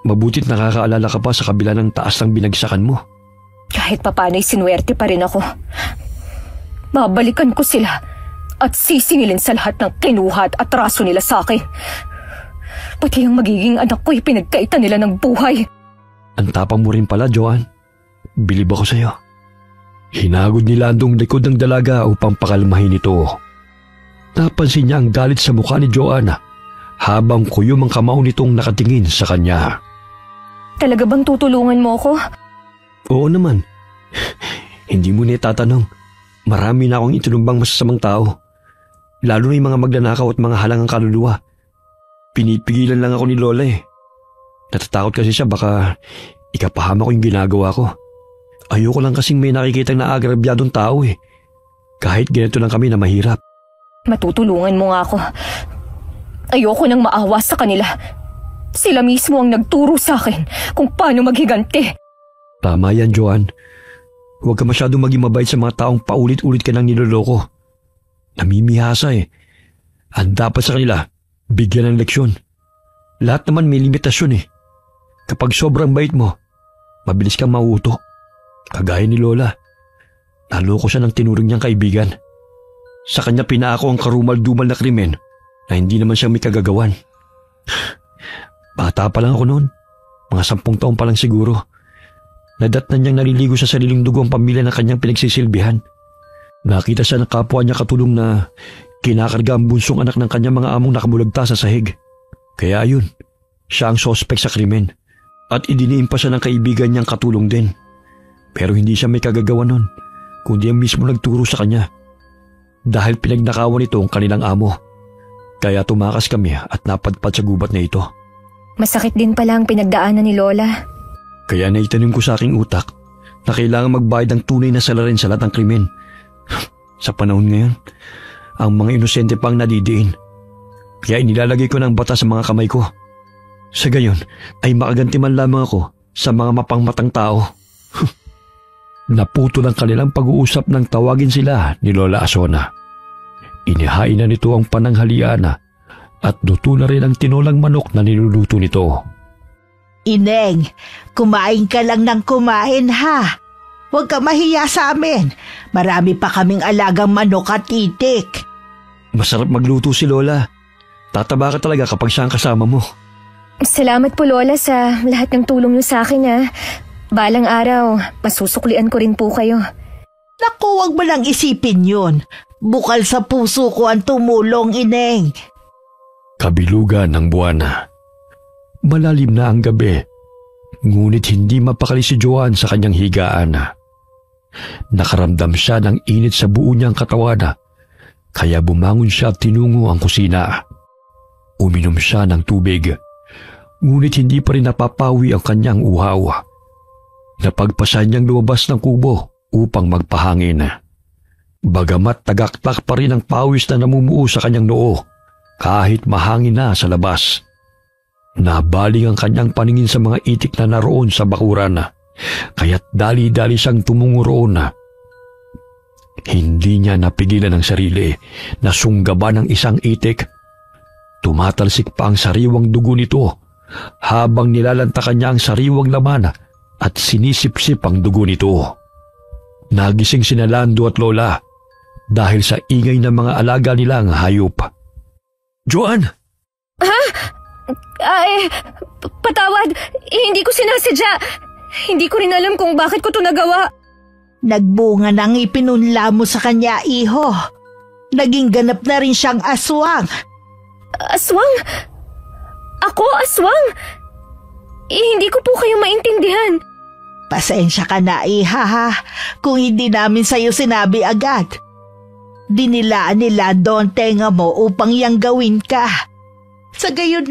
Mabutit nakakaalala ka pa sa kabila ng taas ng binagsakan mo. Kahit papanay sinuwerte pa rin ako. Babalikan ko sila at sisingilin sa lahat ng kinuha at atraso nila sa akin. Pati ang magiging anak ko'y pinagkaitan nila ng buhay. Ang tapang mo rin pala, Joanne. Bilib ako sa'yo. Hinagod ni Lando ang likod ng dalaga upang pakalmahin ito. Napansin niya ang galit sa mukha ni Joanne habang kuyom ang kamao nitong nakatingin sa kanya. Talaga bang tutulungan mo ako? Oo naman. Hindi mo niya tatanong. Marami na akong itinumbang masasamang tao. Lalo na yung mga magnanakaw at mga halangang kaluluwa. Pinipigilan lang ako ni Lola eh. Natatakot kasi siya baka ikapahama ko yung ginagawa ko. Ayoko lang kasing may nakikitang naagrabyadong tao eh. Kahit ganito lang kami na mahirap. Matutulungan mo nga ako. Ayoko nang maawa sa kanila. Sila mismo ang nagturo sa akin kung paano maghiganti. Tama yan, Joanne. Huwag ka masyadong maging mabait sa mga taong paulit-ulit ka nang niloloko. Namimihasa eh. Ang dapat sa kanila, bigyan ng leksyon. Lahat naman may limitasyon eh. Kapag sobrang bait mo, mabilis kang mauuto. Kagaya ni Lola. Naloko siya ng tinuring niyang kaibigan. Sa kanya pinaako ang karumal-dumal na krimen na hindi naman siya may kagagawan. Bata pa lang ako noon. Mga 10 taon pa lang siguro. Nadatnan niyang naliligo sa sariling dugo ang pamilya na kanyang pinagsisilbihan. Nakita siya ng kapwa niya katulong na kinakarga ang bunsong anak ng kanyang mga among nakabulagta sa sahig. Kaya ayun, siya ang sospek sa krimen. At idiniin pa siya ng kaibigan niyang katulong din. Pero hindi siya may kagagawa nun, kundi ang mismo nagturo sa kanya. Dahil pinagnakawan ito ang kanilang amo. Kaya tumakas kami at napadpad sa gubat na ito. Masakit din pala ang pinagdaanan ni Lola. Kaya naitanim ko sa aking utak na kailangan magbayad ng tunay na salarin sa lahat ng krimen. Sa panahon ngayon, ang mga inosente pang nadidiin. Kaya inilalagay ko ng bata sa mga kamay ko. Sa gayon ay makaganti man lamang ako sa mga mapangmatang tao. Naputo ng kanilang pag-uusap nang tawagin sila ni Lola Asona. Inihain na nito ang pananghalian at luto na rin ang tinolang manok na niluluto nito. Ineng, kumain ka lang ng kumain ha. Huwag ka mahiya sa amin. Marami pa kaming alagang manok at itik. Masarap magluto si Lola. Tataba ka talaga kapag siya ang kasama mo. Salamat po Lola sa lahat ng tulong niyo sa akin ha. Balang araw, masusuklian ko rin po kayo. Naku, huwag mo lang isipin yun. Bukal sa puso ko ang tumulong, Ineng. Kabilugan ng buwan. Malalim na ang gabi, ngunit hindi mapakali si Joanne sa kanyang higaan. Nakaramdam siya ng init sa buo niyang katawan, kaya bumangon siya at tinungo ang kusina. Uminom siya ng tubig, ngunit hindi pa rin napapawi ang kanyang uhaw. Napagpasan niyang lumabas ng kubo upang magpahangin. Bagamat tagaktak pa rin ang pawis na namumuo sa kanyang noo kahit mahangin na sa labas. Nabaling ang kanyang paningin sa mga itik na naroon sa bakuran, kaya't dali-dali siyang tumungo roon. Hindi niya napigilan ang sarili na sunggaban ng isang itik. Tumatalsik pa ang sariwang dugo nito habang nilalantakan niya ang sariwang laman at sinisipsip ang dugo nito. Nagising sina Lando at Lola dahil sa ingay ng mga alaga nilang hayop. Joanne! Ha? Patawad. Hindi ko sinasadya. Hindi ko rin alam kung bakit ko ito nagawa. Nagbunga nang ipinunla mo sa kanya, iho. Naging ganap na rin siyang aswang. Aswang? Ako aswang? Hindi ko po kayo maintindihan. Pasensya ka na, iha ha, kung hindi namin sa'yo sinabi agad. Dinilaan nila doon tenga mo upang yang gawin ka. Sa gayon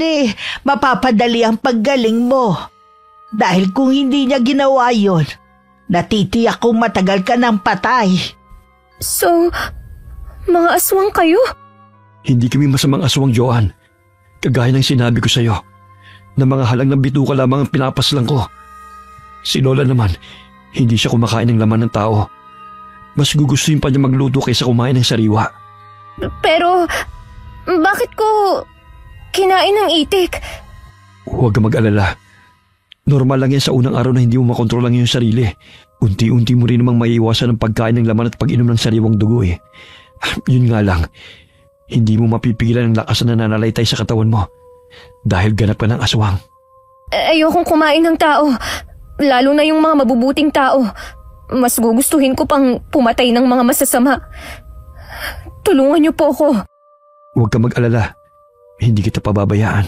mapapadali ang paggaling mo. Dahil kung hindi niya ginawa yon, natitiyak kung matagal ka ng patay. So, mga aswang kayo? Hindi kami masamang aswang, Joanne. Kagaya ng sinabi ko sa'yo, na mga halang ng bituka lamang ang pinapaslang ko. Si Lola naman, hindi siya kumakain ng laman ng tao. Mas gugustuhin pa niya magluto kaysa kumain ng sariwa. Pero, bakit ko kinain ng itik? Huwag ka mag-alala. Normal lang yan sa unang araw na hindi mo makontrol ang iyong sarili. Unti-unti mo rin namang maiiwasan ang pagkain ng laman at pag-inom ng sariwang dugo eh. Yun nga lang, hindi mo mapipigilan ang lakas na nananalaytay sa katawan mo dahil ganap ka ng aswang. Ayokong kumain ng tao, lalo na yung mga mabubuting tao. Mas gugustuhin ko pang pumatay ng mga masasama. Tulungan niyo po ako. Huwag ka mag-alala, hindi kita pababayaan.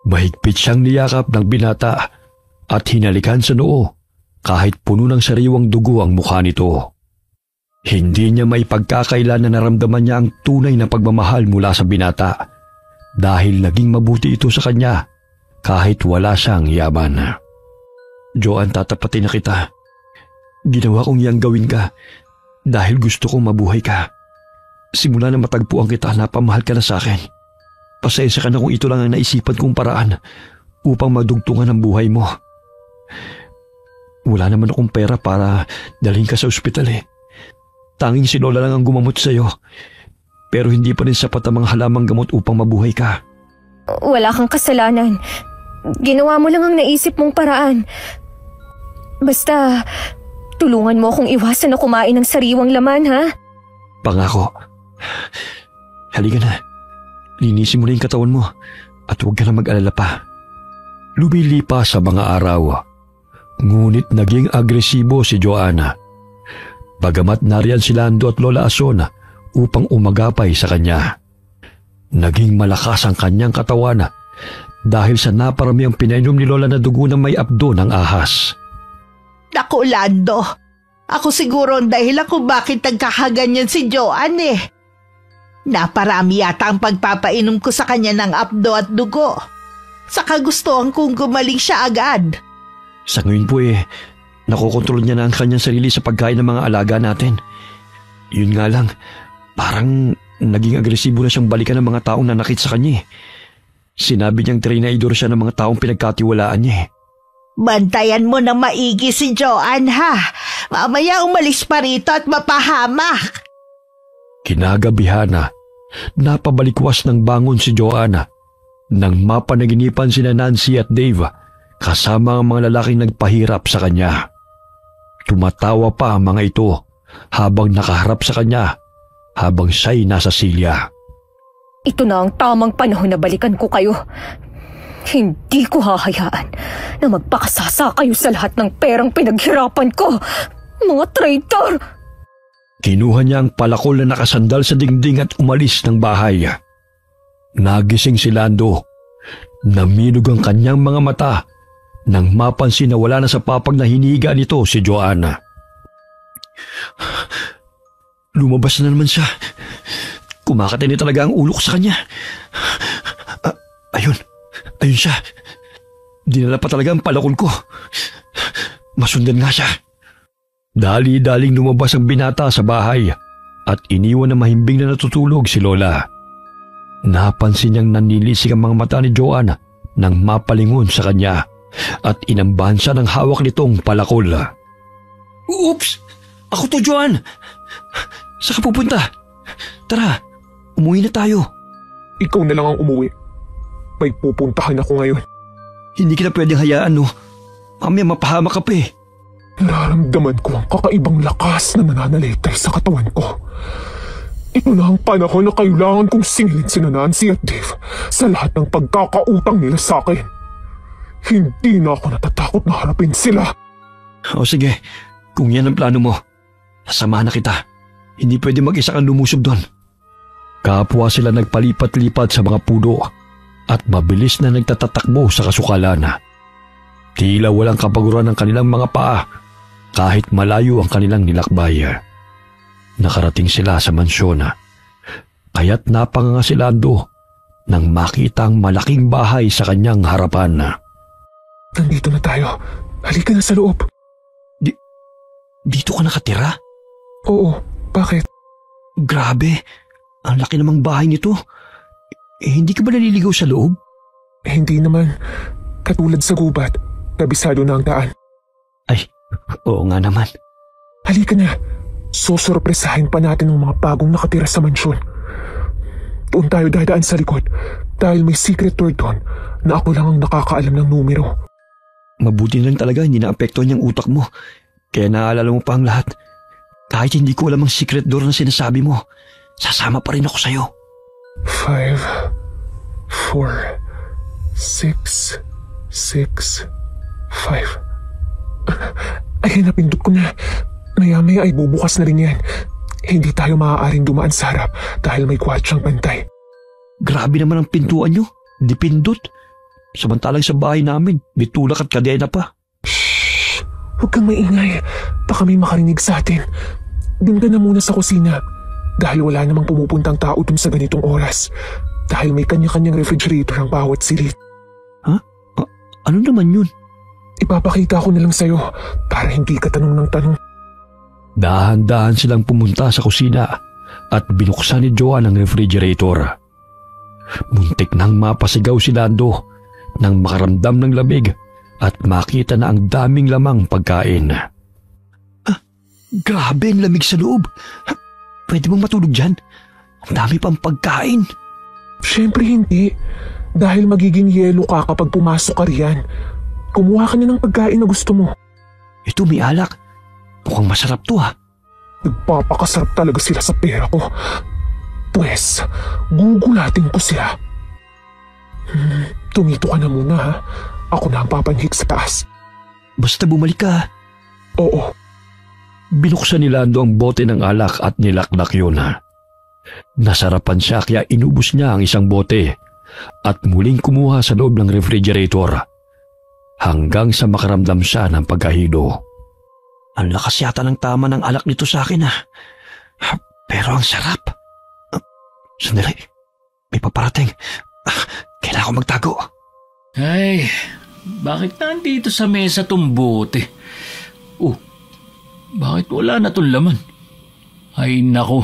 Mahigpit siyang niyakap ng binata at hinalikan sa noo kahit puno ng sariwang dugo ang mukha nito. Hindi niya may pagkakailan na naramdaman niya ang tunay na pagmamahal mula sa binata dahil naging mabuti ito sa kanya kahit wala siyang yaman. Joan, tatapatin na kita. Ginawa kong iyang gawin ka dahil gusto kong mabuhay ka. Simula na matagpuan kita, napamahal ka na sa akin. Pasensya ka na kung ito lang ang naisipan kong paraan upang madugtungan ang buhay mo. Wala naman akong pera para dalhin ka sa ospital eh. Tanging si Lola lang ang gumamot sa'yo. Pero hindi pa rin sapat ang mga halamang gamot upang mabuhay ka. Wala kang kasalanan. Ginawa mo lang ang naisip mong paraan. Basta, tulungan mo akong iwasan na kumain ng sariwang laman, ha? Pangako. Halika na. Linisin mo na yung katawan mo at huwag ka na mag-alala pa. Lumilipas sa mga araw. Ngunit naging agresibo si Joanna. Bagamat nariyan si Lando at Lola Ason upang umagapay sa kanya. Naging malakas ang kanyang katawan dahil sa naparami ang pinainom ni Lola na dugo na may abdo ng ahas. Naku, Lando. Ako siguro ang dahilan kung bakit nagkakaganyan si Joan eh. Naparami yata ang pagpapainom ko sa kanya ng abdo at dugo. Saka gustuhan kong gumaling siya agad. Sa ngayon po nakokontrol niya na ang kanyang sarili sa pagkain ng mga alaga natin. Yun nga lang, parang naging agresibo na siyang balikan ng mga taong nanakit sa kanya eh. Sinabi niyang trinaidor siya ng mga taong pinagkatiwalaan niya eh. Bantayan mo ng maigi si Joan ha. Mamaya umalis pa rito at mapahamak. Kinagabihan napabalikwas ng bangon si Joanna nang mapanaginipan sina Nancy at Dave kasama ang mga lalaking nagpahirap sa kanya. Tumatawa pa ang mga ito habang nakaharap sa kanya habang siya'y nasa silya. Ito na ang tamang panahon na balikan ko kayo. Hindi ko hahayaan na magpakasasa kayo sa lahat ng perang pinaghirapan ko. Mga traitor! Kinuha niya ang palakol na nakasandal sa dingding at umalis ng bahay. Nagising si Lando. Naminog ang kanyang mga mata nang mapansin na wala na sa papag na hinihiga nito si Joanna. Lumabas na naman siya. Kumakatay talaga ang ulo ko sa kanya. Ayun siya. Dinala pa talaga ang palakol ko. Masundan nga siya. Dali-daling lumabas ang binata sa bahay at iniwan na mahimbing na natutulog si Lola. Napansin niyang nanilisik ang mga mata ni Joanna nang mapalingon sa kanya at inambahan siya ng hawak nitong palakol. Oops! Ako to, Joan! Saan ka pupunta? Tara, umuwi na tayo. Ikaw na lang ang umuwi. May pupuntahan ako ngayon. Hindi kita pwedeng hayaan, no? Mamaya mapahamak ka pa eh. Nararamdaman ko ang kakaibang lakas na nananalaytay sa katawan ko. Ito na ang panahon na kailangan kong singilin si Nancy at Dave sa lahat ng pagkakautang nila sa akin. Hindi na ako natatakot na harapin sila. O sige, kung yan ang plano mo, sasamahan na kita. Hindi pwede mag-isa kang lumusob doon. Kapwa sila nagpalipat-lipat sa mga puno at mabilis na nagtatatakbo sa kasukalan. Tila walang kapaguran ng kanilang mga paa kahit malayo ang kanilang nilakbay. Nakarating sila sa mansyon kaya't napanganga si Lando nang makita ang malaking bahay sa kanyang harapan. Nandito na tayo. Halika na sa loob. Dito ka nakatira? Oo, bakit? Grabe, ang laki namang bahay nito. Hindi ka ba naliligaw sa loob? Hindi naman. Katulad sa gubat, kabisado na ang daan. Ay, oo nga naman. Halika na. Susurpresahin pa natin ang mga bagong nakatira sa mansyon. Doon tayo dadaan sa likod. Dahil may secret door doon na ako lang ang nakakaalam ng numero. Mabuti na lang talaga hindi naapektuhan yung utak mo. Kaya naalala mo pa ang lahat. Kahit hindi ko alam ang secret door na sinasabi mo, sasama pa rin ako sa'yo. 5, 4, 6, 6, 5. Ay, napindot ko na. Maya-maya ay bubukas na rin yan. Hindi tayo maaaring dumaan sa harap dahil may gwardyang bantay. Grabe naman ang pintuan nyo. Di pindot. Samantalang sa bahay namin, may tulak at kadena pa. Shhh! Huwag kang maingay. Baka may makarinig sa atin. Doon ka na muna sa kusina. Dahil wala namang pumupuntang tao dun sa ganitong oras. Dahil may kanya-kanyang refrigerator ang bawat silid. Ha? Ano naman yun? Ipapakita ko na lang sa'yo para hindi ka tanong ng tanong. Dahan-dahan silang pumunta sa kusina at binuksan ni Joanne ang refrigerator. Muntik nang mapasigaw si Lando nang makaramdam ng lamig at makita na ang daming lamang pagkain. Grabe ang lamig sa loob. Pwede bang matulog dyan? Ang dami pang pagkain. Siyempre hindi. Dahil magiging yelo ka kapag pumasok ka riyan. Kumuha ka na ng pagkain na gusto mo. Ito may alak. Mukhang masarap to ha. Nagpapakasarap talaga sila sa pera ko. Pwes, gugulatin ko sila. Tumito ka na muna ha. Ako na ang papanhik sa taas. Basta bumalik ka ha. Oo. Binuksan ni Lando ang bote ng alak at nilaklak yun. Nasarapan siya kaya inubos niya ang isang bote at muling kumuha sa loob ng refrigerator hanggang sa makaramdam siya ng pagkahilo. Ang lakas yata ng tama ng alak nito sa akin pero ang sarap. Sandali, may paparating. Kailangan ko magtago. Ay, bakit nandito sa mesa tong bote? Bakit wala na tong laman? Ay nako,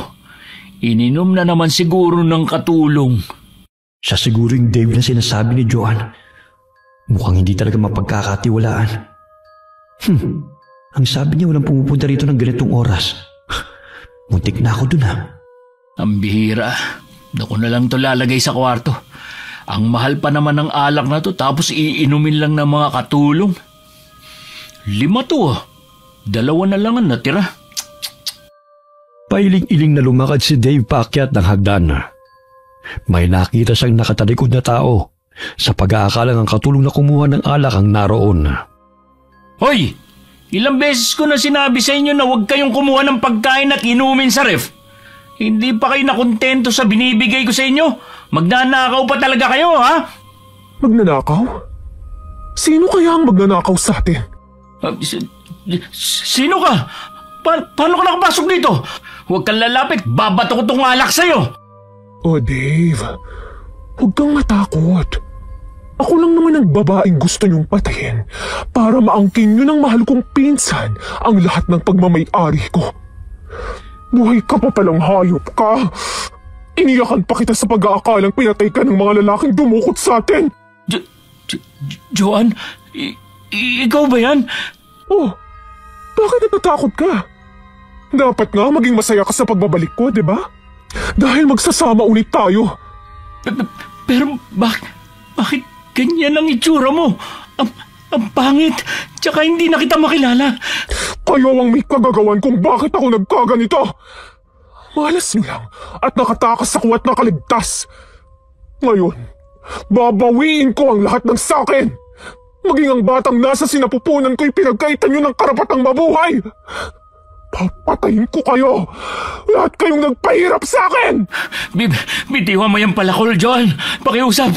ininom na naman siguro ng katulong. Siya siguro yung Dave na sinasabi ni Joanne. Mukhang hindi talaga mapagkakatiwalaan. Ang sabi niya walang pumupunta rito ng ganitong oras. Muntik na ako dun ha. Ang bihira. Naku na lang to lalagay sa kwarto. Ang mahal pa naman ng alak na to tapos iinumin lang ng mga katulong. 5 to 2 na lang ang natira. Pailing-iling na lumakad si Dave paakyat ng hagdan. May nakita siyang nakatalikod na tao sa pag-aakalang ang katulong na kumuha ng alak ang naroon. Hoy! Ilang beses ko na sinabi sa inyo na huwag kayong kumuha ng pagkain at inumin sa ref. Hindi pa kayo nakontento sa binibigay ko sa inyo? Magnanakaw pa talaga kayo, ha? Magnanakaw? Sino kaya ang magnanakaw sa atin? Sino ka? Paano ka nakapasok dito? Huwag kang lalapit, babato ko tong alak sa'yo. Oh, Dave. Huwag kang matakot. Ako lang naman ang babaeng gusto niyong patayin para maangkin niyo ng mahal kong pinsan ang lahat ng pagmamay-ari ko. Buhay ka pa palang hayop ka. Iniyakan pa kita sa pag-aakalang pinatay ka ng mga lalaking dumukot sa atin. Joanne, ikaw ba yan? Oh, bakit natatakot ka? Dapat nga maging masaya ka sa pagbabalik ko, di ba? Dahil magsasama ulit tayo. Pero bakit ganyan ang itsura mo? Ang pangit, tsaka hindi na kita makilala. Kayo ang may kagagawan kung bakit ako nagkaganito. Malas niyo lang at nakatakas ako at nakaligtas. Ngayon, babawiin ko ang lahat ng sakin. Maging ang batang nasa sinapupunan ko'y pinagkaitan niyo ng karapatang mabuhay. Papatayin ko kayo. Lahat kayong nagpahirap sa akin. Bitiwan mo yung palakol, John. Pakiusap.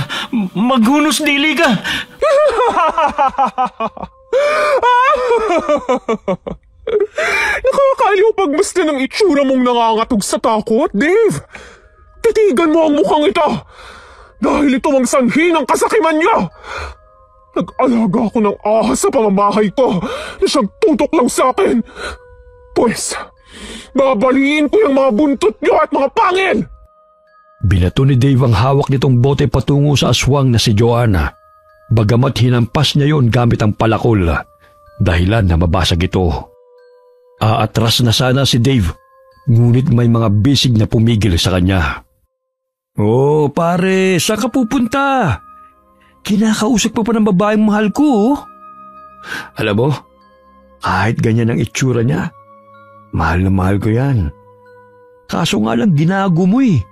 Maghunos dili ka. Nakakaliw pagmasta ng itsura mong nangangatog sa takot, Dave. Titigan mo ang mukhang ito. Dahil ito ang sanhi ng kasakiman niya. Nag-alaga ako ng ahas sa pamamahay ko na siyang tutok lang sa akin. Pues, babaliin ko yung mga buntot niyo at mga pangil! Binato ni Dave ang hawak nitong bote patungo sa aswang na si Joanna. Bagamat hinampas niya yon gamit ang palakol, dahilan na mabasag ito. Aatras na sana si Dave, ngunit may mga bisig na pumigil sa kanya. Oh, pare, saan ka pupunta? Kinakausap pa ng babaeng mahal ko. Alam mo, kahit ganyan ang itsura niya, mahal na mahal ko yan. Kaso nga lang ginago mo eh.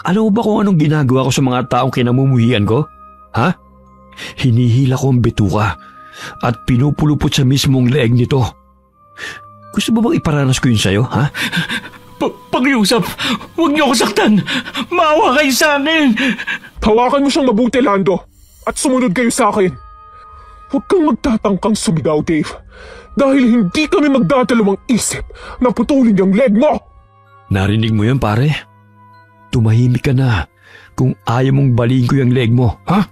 Alam mo ba kung anong ginagawa ko sa mga taong kinamumuhian ko? Ha? Hinihila ko ang bituka at pinupulupot sa mismong leeg nito. Gusto mo bang iparanas ko yun sa'yo, ha? Pakiusap, huwag niyo ako saktan. Maawa kayo sa akin. Hawakan mo siyang mabuti, Lando, at sumunod kayo sa akin. Huwag kang magtatangkang sumigaw, Dave, dahil hindi kami magdadalawang isip na putulin yung leg mo. Narinig mo yan, pare? Tumahimik ka na kung ayaw mong baliin ko yung leg mo, ha?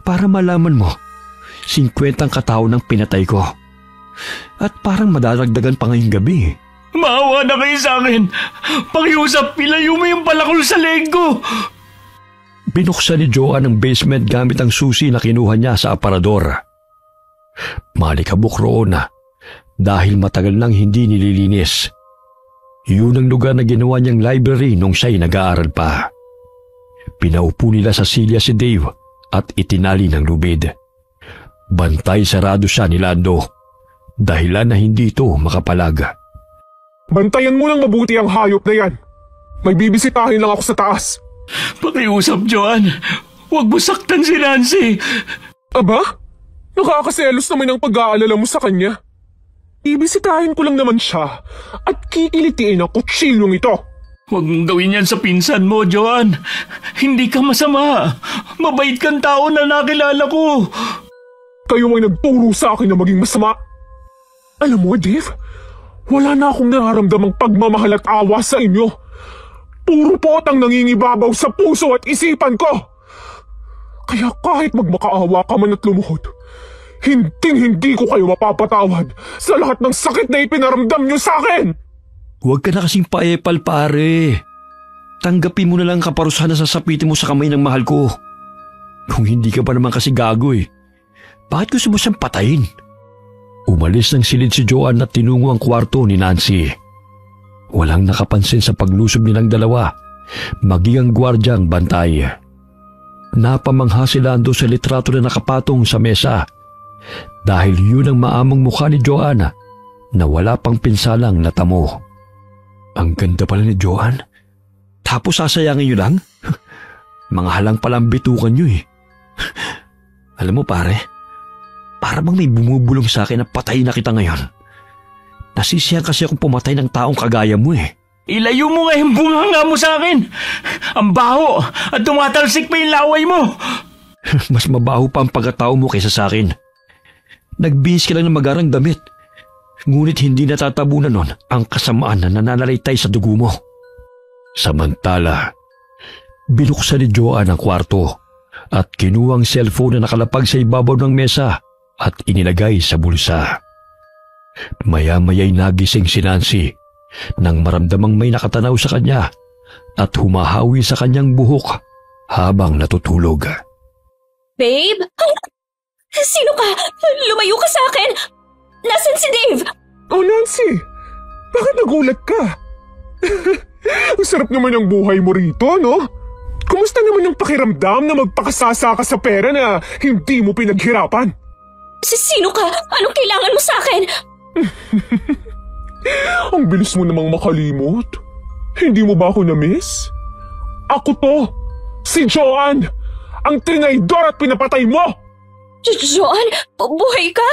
Para malaman mo, 50 ang katao ng pinatay ko. At parang madadagdagan pa ngayong gabi. Maawa na kayo sa akin. Pakiusap, pilayo mo yung palakol sa leg ko. Binuksan ni Joanne ang basement gamit ang susi na kinuha niya sa aparador. Malikabok roon na dahil matagal nang hindi nililinis. Yun ang lugar na ginawa niyang library nung siya'y nag-aaral pa. Pinaupo nila sa silya si Dave at itinali ng lubid. Bantay sarado siya ni Lando, dahilan na hindi ito makapalag. Bantayan mo lang mabuti ang hayop na yan. May bibisitahin lang ako sa taas. Pakiusap, Joanne. Huwag mo saktan si Nancy. Aba? Nakakaselos naman ang pag-aalala mo sa kanya. Ibisitahin ko lang naman siya at kiilitiin ang kutsilyong ito. Huwag mong gawin yan sa pinsan mo, Joanne. Hindi ka masama. Mabait kang tao na nakilala ko. Kayo ay nagturo sa akin na maging masama. Alam mo, Dave, wala na akong nararamdamang pagmamahal at awa sa inyo. Puro pot ang nangingibabaw sa puso at isipan ko. Kaya kahit magmakaawa ka man at lumuhod, hindi ko kayo mapapatawad sa lahat ng sakit na ipinaramdam niyo sa akin. Huwag ka na kasing paepal, pare. Tanggapin mo na lang kaparusahan na sasapitin mo sa kamay ng mahal ko. Kung hindi ka pa naman kasi gago eh, bakit gusto mo siyang patayin? Umalis ng silid si Joanne at tinungo ang kwarto ni Nancy. Walang nakapansin sa paglusob nilang dalawa, maging ang gwardyang bantay. Napamangha si Lando sa litrato na nakapatong sa mesa dahil yun ang maamong mukha ni Joanne na wala pang pinsalang natamo. Ang ganda pala ni Joanne. Tapos sasayangin nyo lang? Mga halang palang bitukan nyo eh. Alam mo pare, para bang may bumubulong sa akin na patay na kita ngayon. Nasisiyan kasi akong pumatay ng taong kagaya mo eh. Ilayo mo nga yung bunganga mo sa akin. Ang baho at tumatalsik pa yung laway mo. Mas mabaho pa ang pagkatao mo kaysa sa akin. Nagbihis ka lang ng magarang damit. Ngunit hindi natatabunan nun ang kasamaan na nananalaytay sa dugo mo. Samantala, binuksan ni Joanne ang kwarto at kinuha ang cellphone na nakalapag sa ibabaw ng mesa at inilagay sa bulsa. Maya-maya'y nagising si Nancy nang maramdamang may nakatanaw sa kanya at humahawi sa kanyang buhok habang natutulog. Babe? Sino ka? Lumayo ka sa akin! Nasaan si Dave? Oh, Nancy! Bakit nagulat ka? Ang sarap naman ang buhay mo rito, no? Kumusta naman yung pakiramdam na magpakasasa ka sa pera na hindi mo pinaghirapan? Sino ka? Anong kailangan mo sa akin? Ang bilis mo namang makalimot. Hindi mo ba ako na-miss? Ako to! Si Joanne! Ang trinaydor at pinapatay mo! Joanne? Buhay ka?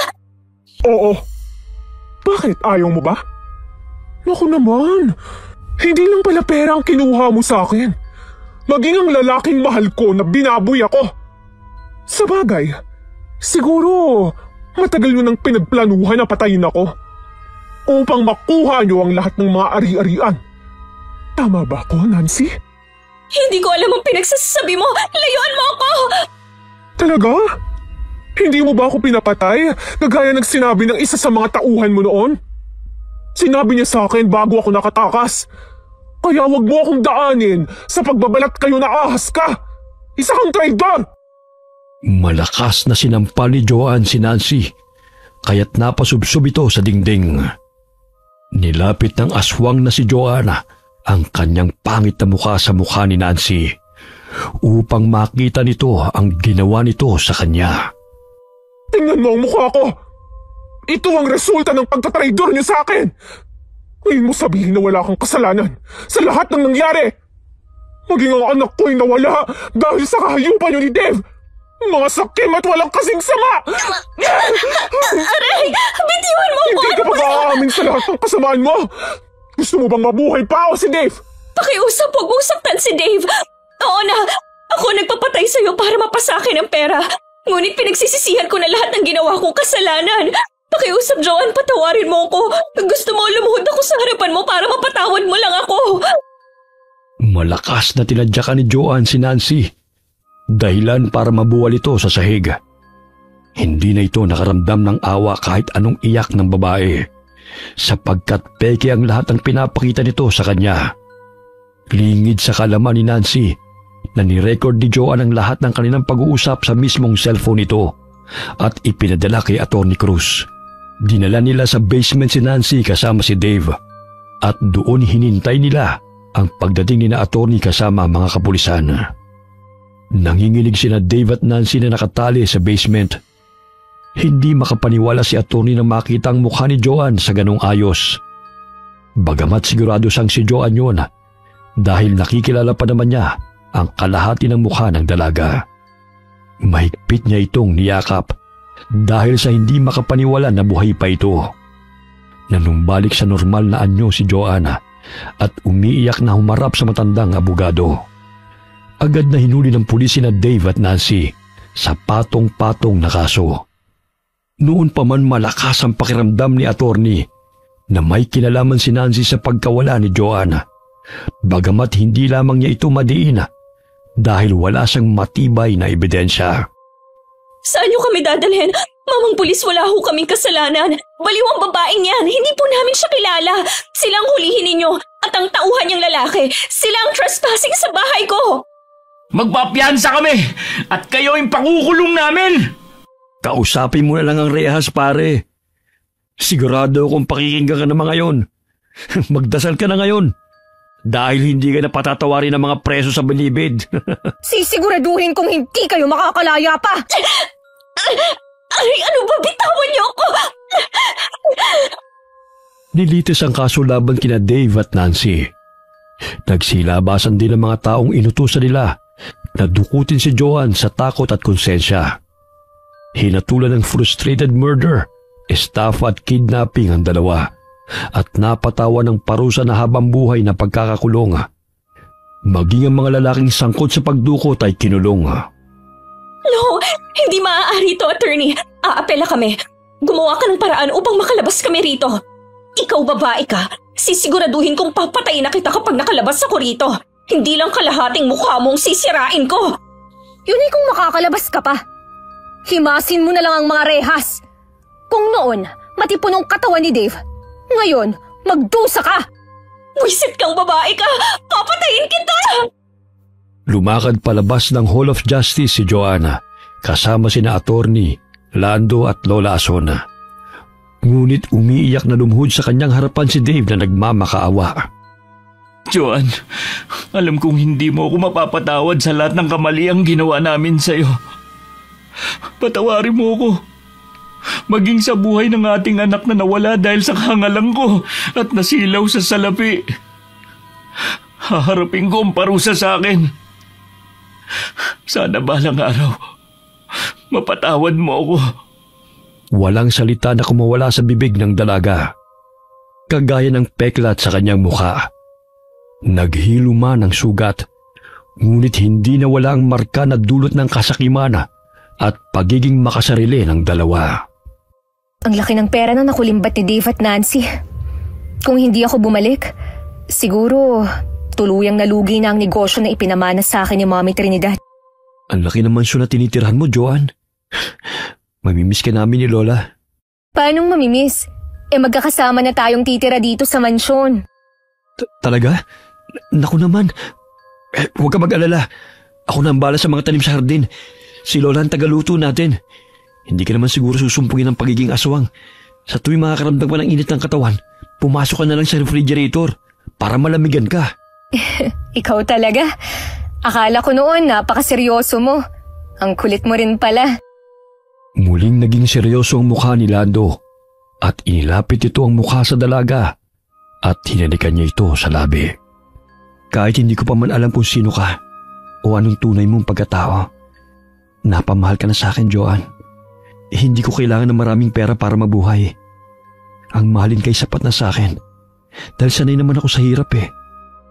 Oo. Bakit? Ayaw mo ba? Naku naman. Hindi lang pala pera ang kinuha mo sa akin. Maging ang lalaking mahal ko na binaboy ako. Sa bagay, siguro matagal nyo nang pinagplanuhan na patayin ako upang makuha nyo ang lahat ng mga ari-arian. Tama ba ako, Nancy? Hindi ko alam ang pinagsasabi mo. Layuan mo ako! Talaga? Hindi mo ba ako pinapatay? Kagaya ng sinabi ng isa sa mga tauhan mo noon? Sinabi niya sa akin bago ako nakatakas. Kaya wag mo akong daanin sa pagbabalat kayo na ahas ka! Isa kang traidor! Malakas na sinampal ni Joanne si Nancy, kaya't napasubsob ito sa dingding. Nilapit ng aswang na si Joanne ang kanyang pangit na mukha sa mukha ni Nancy upang makita nito ang ginawa nito sa kanya. Tingnan mo ang mukha ko! Ito ang resulta ng pagtatraidor niyo sa akin! Ngayon mo sabihin na wala kang kasalanan sa lahat ng nangyari! Maging ang anak ko'y nawala dahil sa kahayupan niyo ni Dave! Mga sakim at walang kasing sama! Aray! Bitiwan mo ako! Hindi ka pa maaamin sa lahat ng kasamaan mo! Gusto mo bang mabuhay pa o si Dave? Pakiusap, huwag mong saktan si Dave! Oo na, ako nagpapatay sa'yo para mapasakin ang pera. Ngunit pinagsisisihan ko na lahat ng ginawa kong kasalanan. Pakiusap, Joanne, patawarin mo ako. Gusto mo lumuhod ako sa harapan mo para mapatawad mo lang ako. Malakas na tinadyakan ni Joanne si Nancy. Dahilan para mabuwal ito sa sahig. Hindi na ito nakaramdam ng awa kahit anong iyak ng babae, sapagkat peke ang lahat ng pinapakita nito sa kanya. Lingid sa kalaman ni Nancy na ni-record ni Joanne ang lahat ng kanilang pag-uusap sa mismong cellphone nito at ipinadala kay Atty. Cruz. Dinala nila sa basement si Nancy kasama si Dave at doon hinintay nila ang pagdating ni na attorney kasama mga kapulisan. Nanginginig sina Dave at Nancy na nakatali sa basement. Hindi makapaniwala si attorney na makita ang mukha ni Joanne sa ganong ayos. Bagamat sigurado siyang si Joanne yun dahil nakikilala pa naman niya ang kalahati ng mukha ng dalaga. Mahigpit niya itong niyakap dahil sa hindi makapaniwala na buhay pa ito. Nanumbalik sa normal na anyo si Joanne at umiiyak na humarap sa matandang abogado. Agad na hinuli ng pulis sina Dave at Nancy sa patong-patong na kaso. Noon pa man malakas ang pakiramdam ni attorney na may kinalaman si Nancy sa pagkawala ni Joanne. Bagamat hindi lamang niya ito madiin dahil wala siyang matibay na ebidensya. Saan niyo kami dadalhin? Mamang pulis, wala ho kaming kasalanan. Baliw ang babaeng yan. Hindi po namin siya kilala. Sila ang hulihin ninyo at ang tauhan niyang lalaki. Sila ang trespassing sa bahay ko. Magpapiyansa kami at kayo yung pakukulong namin! Kausapin mo na lang ang rehas, pare. Sigurado akong pakikinggan ka na mga ngayon. Magdasal ka na ngayon. Dahil hindi ka na patatawarin ng mga preso sa bilibid. Sisiguraduhin kong hindi kayo makakalaya pa! Ay, ano ba? Bitawan niyo ako! Nilitis ang kaso laban kina Dave at Nancy. Nagsilabasan din ang mga taong inutusan nila na dukutin si Joanne sa takot at konsensya. Hinatulan ng frustrated murder, estafa at kidnapping ang dalawa at napatawan ng parusa na habang buhay na pagkakakulong. Maging ang mga lalaking sangkot sa pagdukot ay kinulong. No, hindi maaari ito, attorney. Aapela kami. Gumawa ka ng paraan upang makalabas kami rito. Ikaw babae ka, sisiguraduhin kong papatayin na kita kapag nakalabas ako rito. Hindi lang kalahating mukha mong sisirain ko. Yun ay kung makakalabas ka pa. Himasin mo na lang ang mga rehas. Kung noon, matipunong katawan ni Dave, ngayon, magdusa ka! Wisit kang babae ka! Papatayin kita! Lumakad palabas ng Hall of Justice si Joanne kasama sina attorney Lando at Lola Asona. Ngunit umiiyak na lumuhod sa kanyang harapan si Dave na nagmamakaawa. Joanne, alam kong hindi mo ako mapapatawad sa lahat ng kamaliang ginawa namin sa'yo. Patawarin mo ako. Maging sa buhay ng ating anak na nawala dahil sa kahangalang ko at nasilaw sa salapi. Haharapin ko ang parusa sa akin. Sana balang araw, mapatawad mo ako. Walang salita na kumawala sa bibig ng dalaga. Kagaya ng peklat sa kanyang mukha. Naghilo man ang sugat, ngunit hindi nawala ang marka na dulot ng kasakiman at pagiging makasarili ng dalawa. Ang laki ng pera na nakulimbat ni Dave at Nancy. Kung hindi ako bumalik, siguro tuluyang nalugi na ang negosyo na ipinamana sa akin ni Mommy Trinidad. Ang laki ng mansyon na tinitirhan mo, Joanne. Mamimiss ka namin ni Lola. Paanong mamimiss? Magkakasama na tayong titira dito sa mansyon. Talaga? Naku naman. Huwag ka mag-alala. Ako na ang bala sa mga tanim sa hardin. Si Lola ang tagaluto natin. Hindi ka naman siguro susumpungin ng pagiging aswang. Sa tuwing makakaramdam ka ng init ng katawan, pumasok ka na lang sa refrigerator para malamigan ka. Ikaw talaga. Akala ko noon napakaseryoso mo. Ang kulit mo rin pala. Muling naging seryoso ang mukha ni Lando at inilapit ito ang mukha sa dalaga at hinalikan niya ito sa labi. Kahit hindi ko pa man alam kung sino ka o anong tunay mong pagkatao, napamahal ka na sa akin, Joanne. Hindi ko kailangan ng maraming pera para mabuhay. Ang mahalin kay sapat na sa akin dahil sanay naman ako sa hirap eh.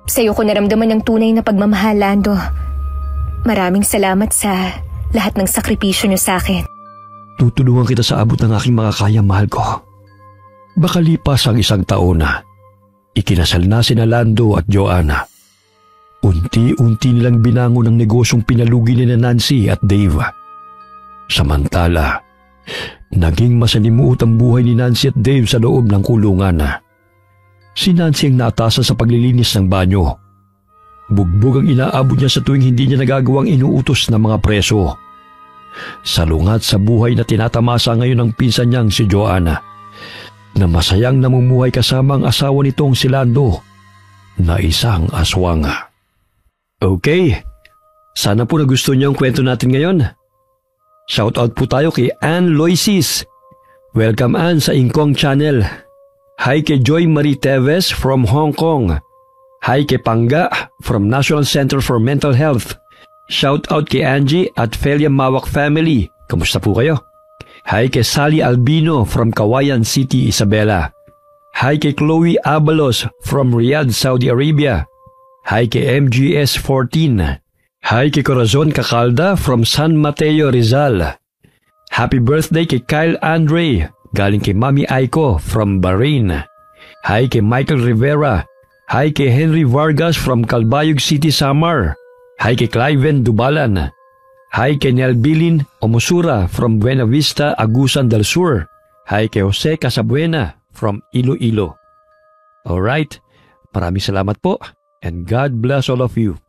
Sa'yo ko naramdaman ng tunay na pagmamahal, Lando. Maraming salamat sa lahat ng sakripisyo niyo sa akin. Tutulungan kita sa abot ng aking makakaya, mahal ko. Bakalipas ang 1 taon na, ikinasal na sina Lando at Joanna. Unti-unti nilang binangon ang negosyong pinalugi ni Nancy at Dave. Samantala, naging masalimuot ang buhay ni Nancy at Dave sa loob ng kulungan. Si Nancy ang naatasan sa paglilinis ng banyo. Bugbog ang inaabot niya sa tuwing hindi niya nagagawang inuutos ng mga preso. Salungat sa buhay na tinatamasa ngayon ng pinsan niyang si Joanna, na masayang namumuhay kasama ang asawa nitong si Lando, na isang aswang. Okay, sana po nagustuhan niyo ang kwento natin ngayon. Shoutout po tayo kay Ann Loisis. Welcome Ann sa Ingkong Channel. Hi kay Joy Marie Teves from Hong Kong. Hi kay Pangga from National Center for Mental Health. Shoutout kay Angie at Felia Mawak family. Kamusta po kayo? Hi kay Sally Albino from Kawayan City, Isabela. Hi kay Chloe Abalos from Riyadh, Saudi Arabia. Hi kay MGS14. Hi kay Corazon Cacalda from San Mateo, Rizal. Happy birthday kay Kyle Andre, galing kay Mami Aiko from Bahrain. Hi kay Michael Rivera. Hi kay Henry Vargas from Calbayog City, Samar. Hi kay Cliven Dubalan. Hi kay Nel Bilin Omusura from Buena Vista, Agusan del Sur. Hi kay Jose Casabuena from Iloilo. Alright, maraming salamat po and God bless all of you.